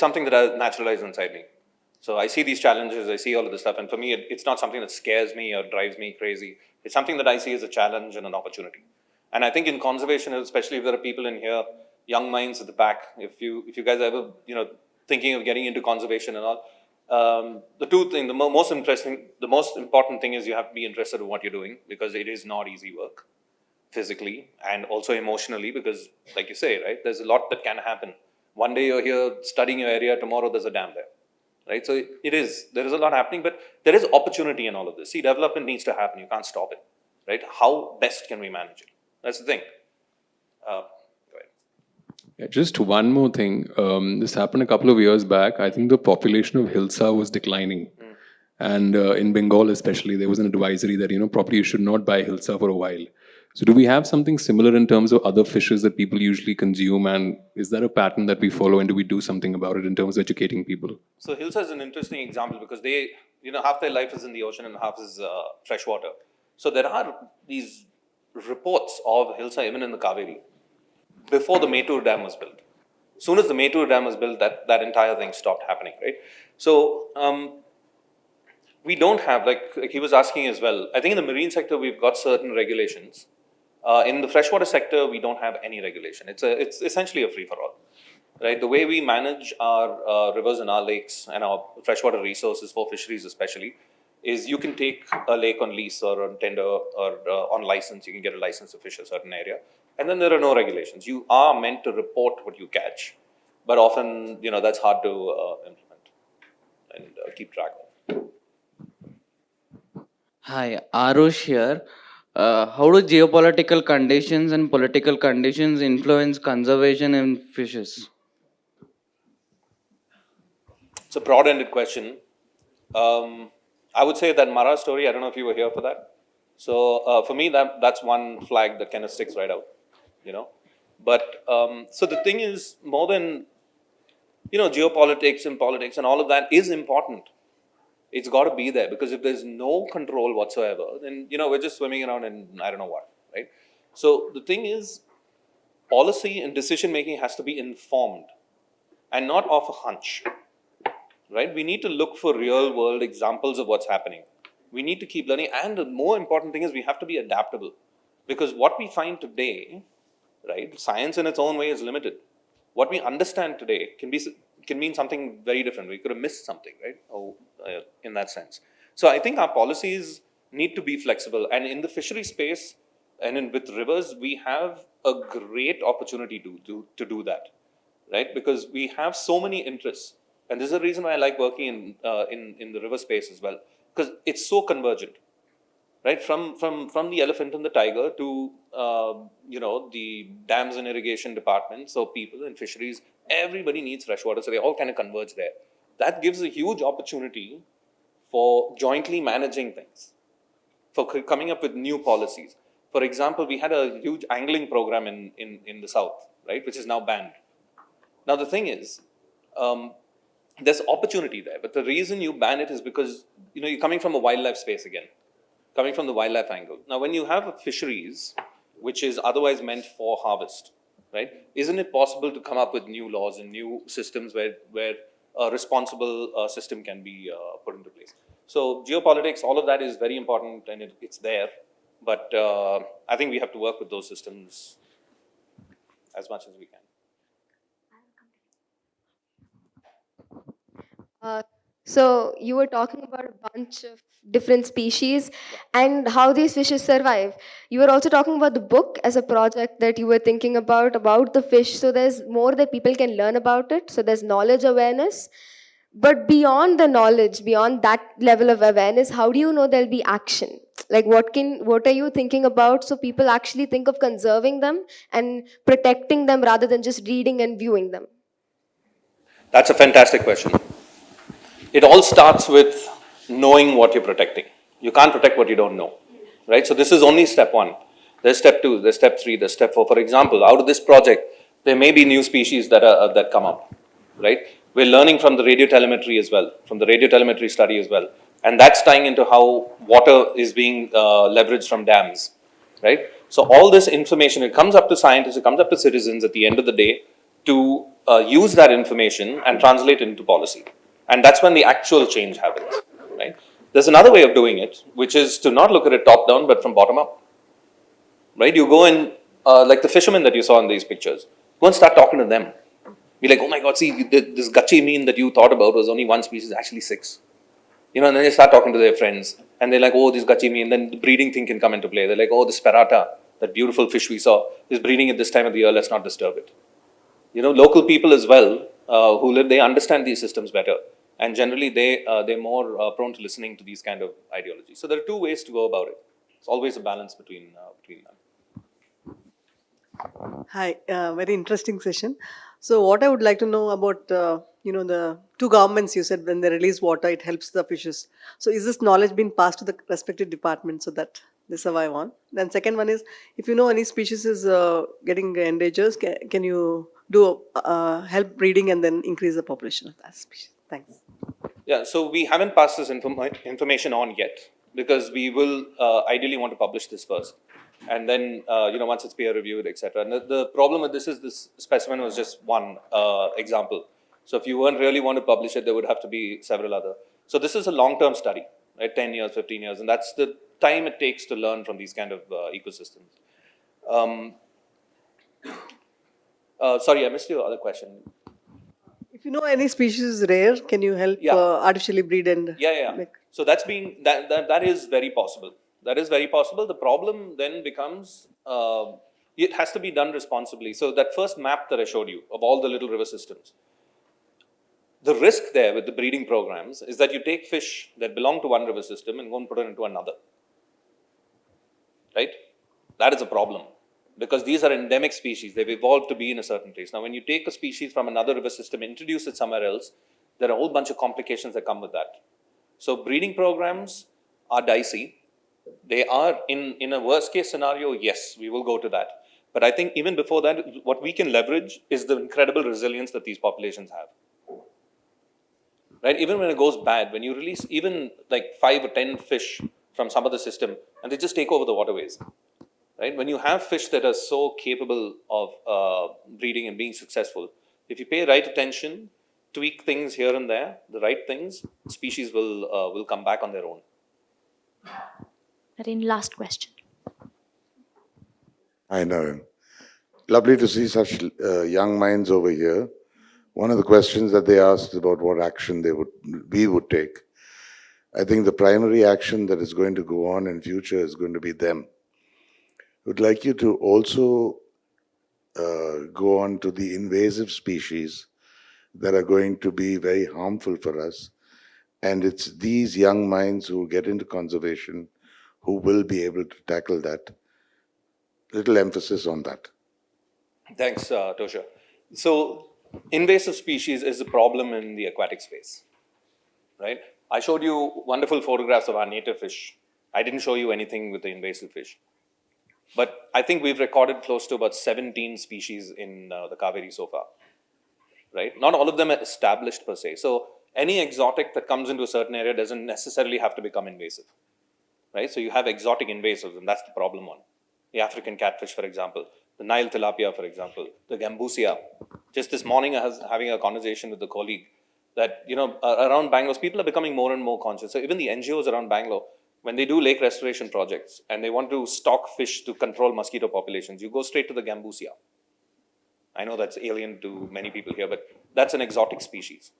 something that I naturalized inside me. So I see these challenges, I see all of this stuff. And for me, it's not something that scares me or drives me crazy. It's something that I see as a challenge and an opportunity. And I think in conservation, especially if there are people in here, young minds at the back, if you guys are ever, thinking of getting into conservation and all, the most important thing is you have to be interested in what you're doing, because it is not easy work physically and also emotionally, because like you say, right, there's a lot that can happen. One day you're here studying your area, tomorrow there's a dam there, right? So there is a lot happening, but there is opportunity in all of this. See, development needs to happen. You can't stop it, right? How best can we manage it? That's the thing. Go ahead. Yeah, just one more thing. This happened a couple of years back. I think the population of Hilsa was declining. And in Bengal especially, there was an advisory that, probably you should not buy Hilsa for a while. So do we have something similar in terms of other fishes that people usually consume? And is that a pattern that we follow? And do we do something about it in terms of educating people? So Hilsa is an interesting example because they, half their life is in the ocean and half is freshwater. So there are these reports of Hilsa even in the Cauvery before the Mekedatu Dam was built. As soon as the Mekedatu Dam was built, that entire thing stopped happening, right? So we don't have, like he was asking as well, I think in the marine sector, we've got certain regulations. In the freshwater sector, we don't have any regulation. It's essentially a free-for-all, right? The way we manage our rivers and our lakes and our freshwater resources for fisheries especially is you can take a lake on lease or on tender or on license. You can get a license to fish a certain area. And then there are no regulations. You are meant to report what you catch, but often, that's hard to implement and keep track of. Hi, Arush here. How do geopolitical conditions and political conditions influence conservation in fishes? It's a broad-ended question. I would say that Mara's story, I don't know if you were here for that. So for me, that's one flag that kind of sticks right out, But so the thing is, more than, geopolitics and politics and all of that is important. It's got to be there, because if there's no control whatsoever, then, we're just swimming around in I don't know what, right? So the thing is, policy and decision-making has to be informed and not off a hunch, right? We need to look for real-world examples of what's happening. We need to keep learning. And the more important thing is we have to be adaptable, because what we find today, right, science in its own way is limited. What we understand today can mean something very different. We could have missed something, right? In that sense. So I think our policies need to be flexible. And in the fishery space and with rivers, we have a great opportunity to do that, right? Because we have so many interests. And this is the reason why I like working in the river space as well, because it's so convergent, right? From the elephant and the tiger to the dams and irrigation departments, so people in fisheries, everybody needs fresh water, so they all kind of converge there. That gives a huge opportunity for jointly managing things, for coming up with new policies. For example, we had a huge angling program in the south, right, which is now banned. Now the thing is, there's opportunity there, but the reason you ban it is because you're coming from a wildlife space again, coming from the wildlife angle. Now, when you have fisheries, which is otherwise meant for harvest, right? Isn't it possible to come up with new laws and new systems where a responsible system can be put into place? So geopolitics, all of that is very important, and it's there. But I think we have to work with those systems as much as we can. So you were talking about a bunch of different species and how these fishes survive. You were also talking about the book as a project that you were thinking about the fish. So there's more that people can learn about it. So there's knowledge awareness. But beyond the knowledge, beyond that level of awareness, how do you know there'll be action? Like what are you thinking about so people actually think of conserving them and protecting them rather than just reading and viewing them? That's a fantastic question. It all starts with knowing what you're protecting. You can't protect what you don't know, right? So this is only step one. There's step two, there's step three, there's step four. For example, out of this project, there may be new species that come up, right? We're learning from the radiotelemetry as well, from the radiotelemetry study as well. And that's tying into how water is being leveraged from dams, right? So all this information, it comes up to scientists, it comes up to citizens at the end of the day to use that information and translate it into policy. And that's when the actual change happens, right? There's another way of doing it, which is to not look at it top down, but from bottom up, right? You go in, like the fishermen that you saw in these pictures, go and start talking to them. Be like, oh my God, see, this gachi mean that you thought about was only one species, actually 6. And then they start talking to their friends, and they're like, oh, this gachi mean, then the breeding thing can come into play. They're like, oh, this sperata, that beautiful fish we saw, is breeding at this time of the year, let's not disturb it. Local people as well, who live, they understand these systems better. And generally, they're more prone to listening to these kind of ideologies. So there are 2 ways to go about it. It's always a balance between them. Hi, very interesting session. So what I would like to know about, the 2 governments you said when they release water, it helps the fishes. So is this knowledge being passed to the respective departments so that they survive on? Then second one is, if you know any species is getting endangered, can you do help breeding and then increase the population of that species? Thanks. Yeah, so we haven't passed this information on yet, because we will ideally want to publish this first. And then, once it's peer reviewed, etc. And the problem with this is this specimen was just one example. So if you weren't really want to publish it, there would have to be several other. So this is a long-term study. right? 10 years, 15 years. And that's the time it takes to learn from these kind of ecosystems. Sorry, I missed your other question. If you know any species is rare, can you help artificially breed and make? So that is very possible. That is very possible. The problem then becomes it has to be done responsibly. So that first map that I showed you of all the little river systems, the risk there with the breeding programs is that you take fish that belong to one river system and go and put it into another. Right? That is a problem. Because these are endemic species, they've evolved to be in a certain place. Now, when you take a species from another river system, introduce it somewhere else, there are a whole bunch of complications that come with that. So, breeding programs are dicey. They are, in a worst case scenario, yes, we will go to that. But I think even before that, what we can leverage is the incredible resilience that these populations have. Right? Even when it goes bad, when you release even like 5 or 10 fish from some other system, and they just take over the waterways. Right? When you have fish that are so capable of breeding and being successful, if you pay right attention, tweak things here and there, the right things, species will come back on their own. Naren, last question. Hi, Naren. Lovely to see such young minds over here. One of the questions that they asked about what action we would take. I think the primary action that is going to go on in future is going to be them. I would like you to also go on to the invasive species that are going to be very harmful for us. And it's these young minds who get into conservation who will be able to tackle that. Little emphasis on that. Thanks, Tosha. So, invasive species is a problem in the aquatic space, right? I showed you wonderful photographs of our native fish. I didn't show you anything with the invasive fish. But I think we've recorded close to about 17 species in the Cauvery so far, right? Not all of them are established per se. So any exotic that comes into a certain area doesn't necessarily have to become invasive, right? So you have exotic invasives, and that's the problem one. The African catfish, for example, the Nile tilapia, for example, the gambusia. Just this morning, I was having a conversation with a colleague that, around Bangalore, people are becoming more and more conscious. So even the NGOs around Bangalore, when they do lake restoration projects and they want to stock fish to control mosquito populations, you go straight to the gambusia. I know that's alien to many people here, but that's an exotic species,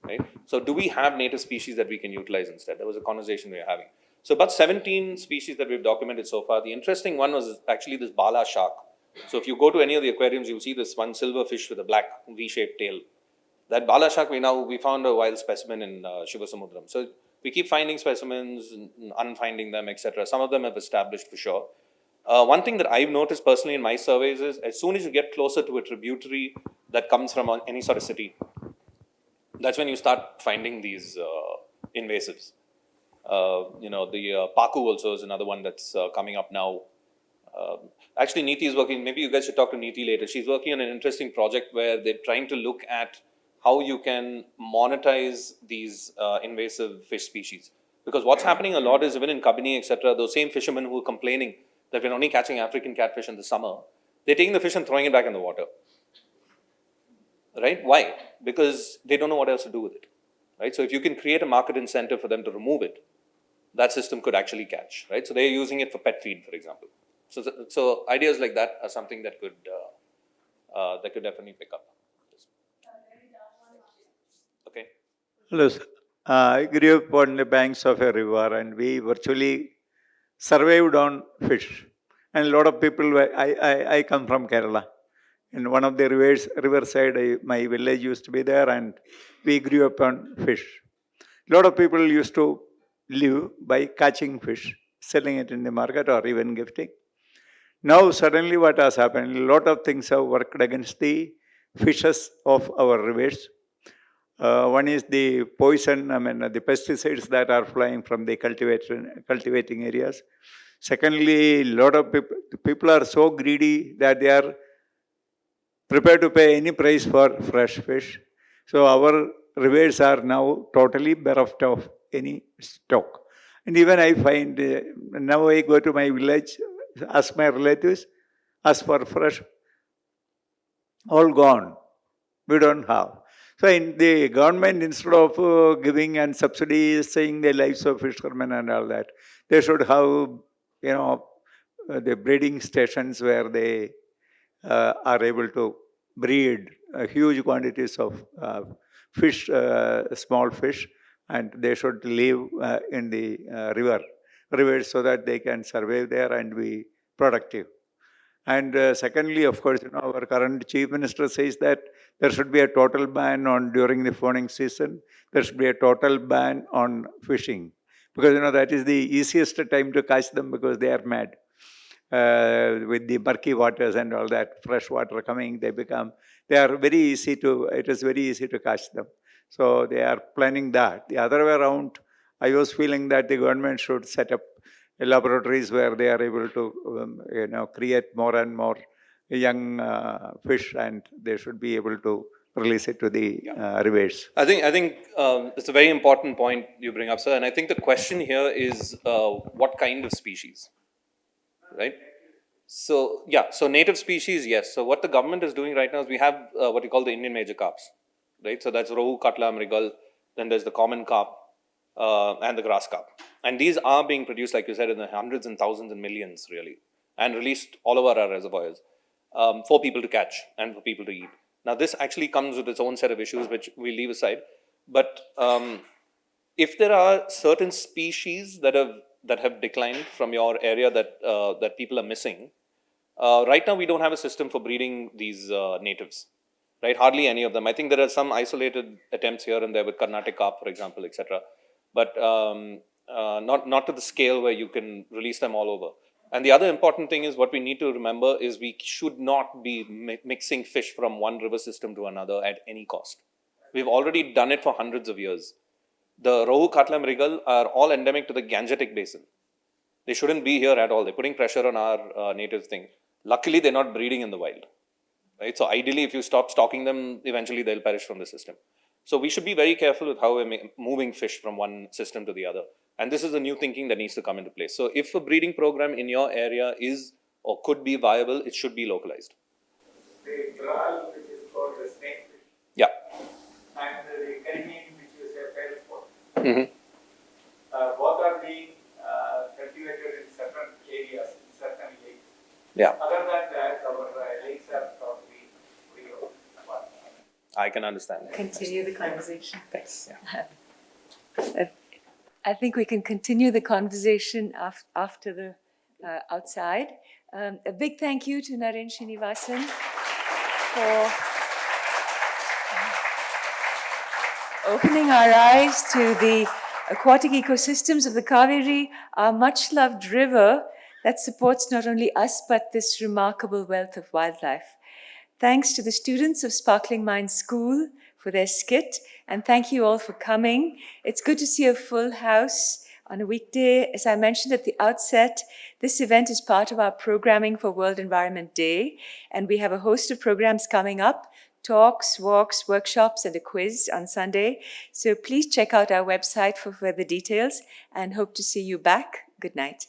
right? So do we have native species that we can utilize instead? That was a conversation we were having. So about 17 species that we've documented so far. The interesting one was actually this bala shark. So if you go to any of the aquariums, you'll see this one silver fish with a black V-shaped tail. That bala shark, we found a wild specimen in Shivanasamudra. So we keep finding specimens, unfinding them, etc. Some of them have established for sure. One thing that I've noticed personally in my surveys is as soon as you get closer to a tributary that comes from any sort of city, that's when you start finding these invasives. The Paku also is another one that's coming up now. Actually, Neeti is working, maybe you guys should talk to Neeti later. She's working on an interesting project where they're trying to look at how you can monetize these invasive fish species. Because what's happening a lot is even in Kabini, etc., those same fishermen who are complaining that we're only catching African catfish in the summer, they're taking the fish and throwing it back in the water. Right? Why? Because they don't know what else to do with it. Right? So if you can create a market incentive for them to remove it, that system could actually catch. Right? So they're using it for pet feed, for example. So ideas like that are something that could definitely pick up. Okay. Hello, sir. I grew up on the banks of a river and we virtually survived on fish. And a lot of people, I come from Kerala. In one of the riverside, my village used to be there and we grew up on fish. A lot of people used to live by catching fish, selling it in the market or even gifting. Now suddenly what has happened, a lot of things have worked against the fishes of our rivers. One is the poison, the pesticides that are flying from the cultivating areas. Secondly, a lot of people are so greedy that they are prepared to pay any price for fresh fish. So our rivers are now totally bereft of any stock. And even I find, now I go to my village, ask my relatives, ask for fresh, all gone. We don't have. So in the government, instead of giving and subsidies, saying the lives of fishermen and all that, they should have, the breeding stations where they are able to breed huge quantities of fish, small fish, and they should live in the rivers so that they can survive there and be productive. And secondly, of course, our current chief minister says that there should be a total ban on during the fawning season. There should be a total ban on fishing because that is the easiest time to catch them because they are mad with the murky waters and all that fresh water coming. They are very easy to. It is very easy to catch them. So they are planning that. The other way around, I was feeling that the government should set up laboratories where they are able to, create more and more young fish, and they should be able to release it to the rivers. I think it's a very important point you bring up, sir. And I think the question here is what kind of species, right? So so native species, yes. So what the government is doing right now is we have what we call the Indian major carps, right? So that's rohu, katla, mrigal. Then there's the common carp and the grass carp. And these are being produced, like you said, in the hundreds and thousands and millions, really, and released all over our reservoirs for people to catch and for people to eat. Now, this actually comes with its own set of issues, which we leave aside. But if there are certain species that have declined from your area that people are missing, right now we don't have a system for breeding these natives, right? Hardly any of them. I think there are some isolated attempts here and there with Carnatic carp, for example, etc. But not to the scale where you can release them all over. And the other important thing is what we need to remember is we should not be mixing fish from one river system to another at any cost. We've already done it for hundreds of years. The rohu, katla, mrigal are all endemic to the Gangetic basin. They shouldn't be here at all. They're putting pressure on our native thing. Luckily, they're not breeding in the wild, right? So ideally, if you stop stocking them, eventually they'll perish from the system. So we should be very careful with how we're moving fish from one system to the other. And this is the new thinking that needs to come into place. So if a breeding program in your area is or could be viable, it should be localized. The graal, which is called the snake fish. Yeah. And the caribbean, which is a periscope. Both are being cultivated in certain areas, in certain lakes. Yeah. Other than that, our lakes are probably free of water. I can understand. Continue the conversation. Thanks. I think we can continue the conversation after the outside. A big thank you to Naren Sreenivasan for opening our eyes to the aquatic ecosystems of the Cauvery, our much-loved river that supports not only us, but this remarkable wealth of wildlife. Thanks to the students of Sparkling Minds School for their skit, and thank you all for coming. It's good to see a full house on a weekday. As I mentioned at the outset, this event is part of our programming for World Environment Day, and we have a host of programs coming up, talks, walks, workshops, and a quiz on Sunday. So please check out our website for further details, and hope to see you back. Good night.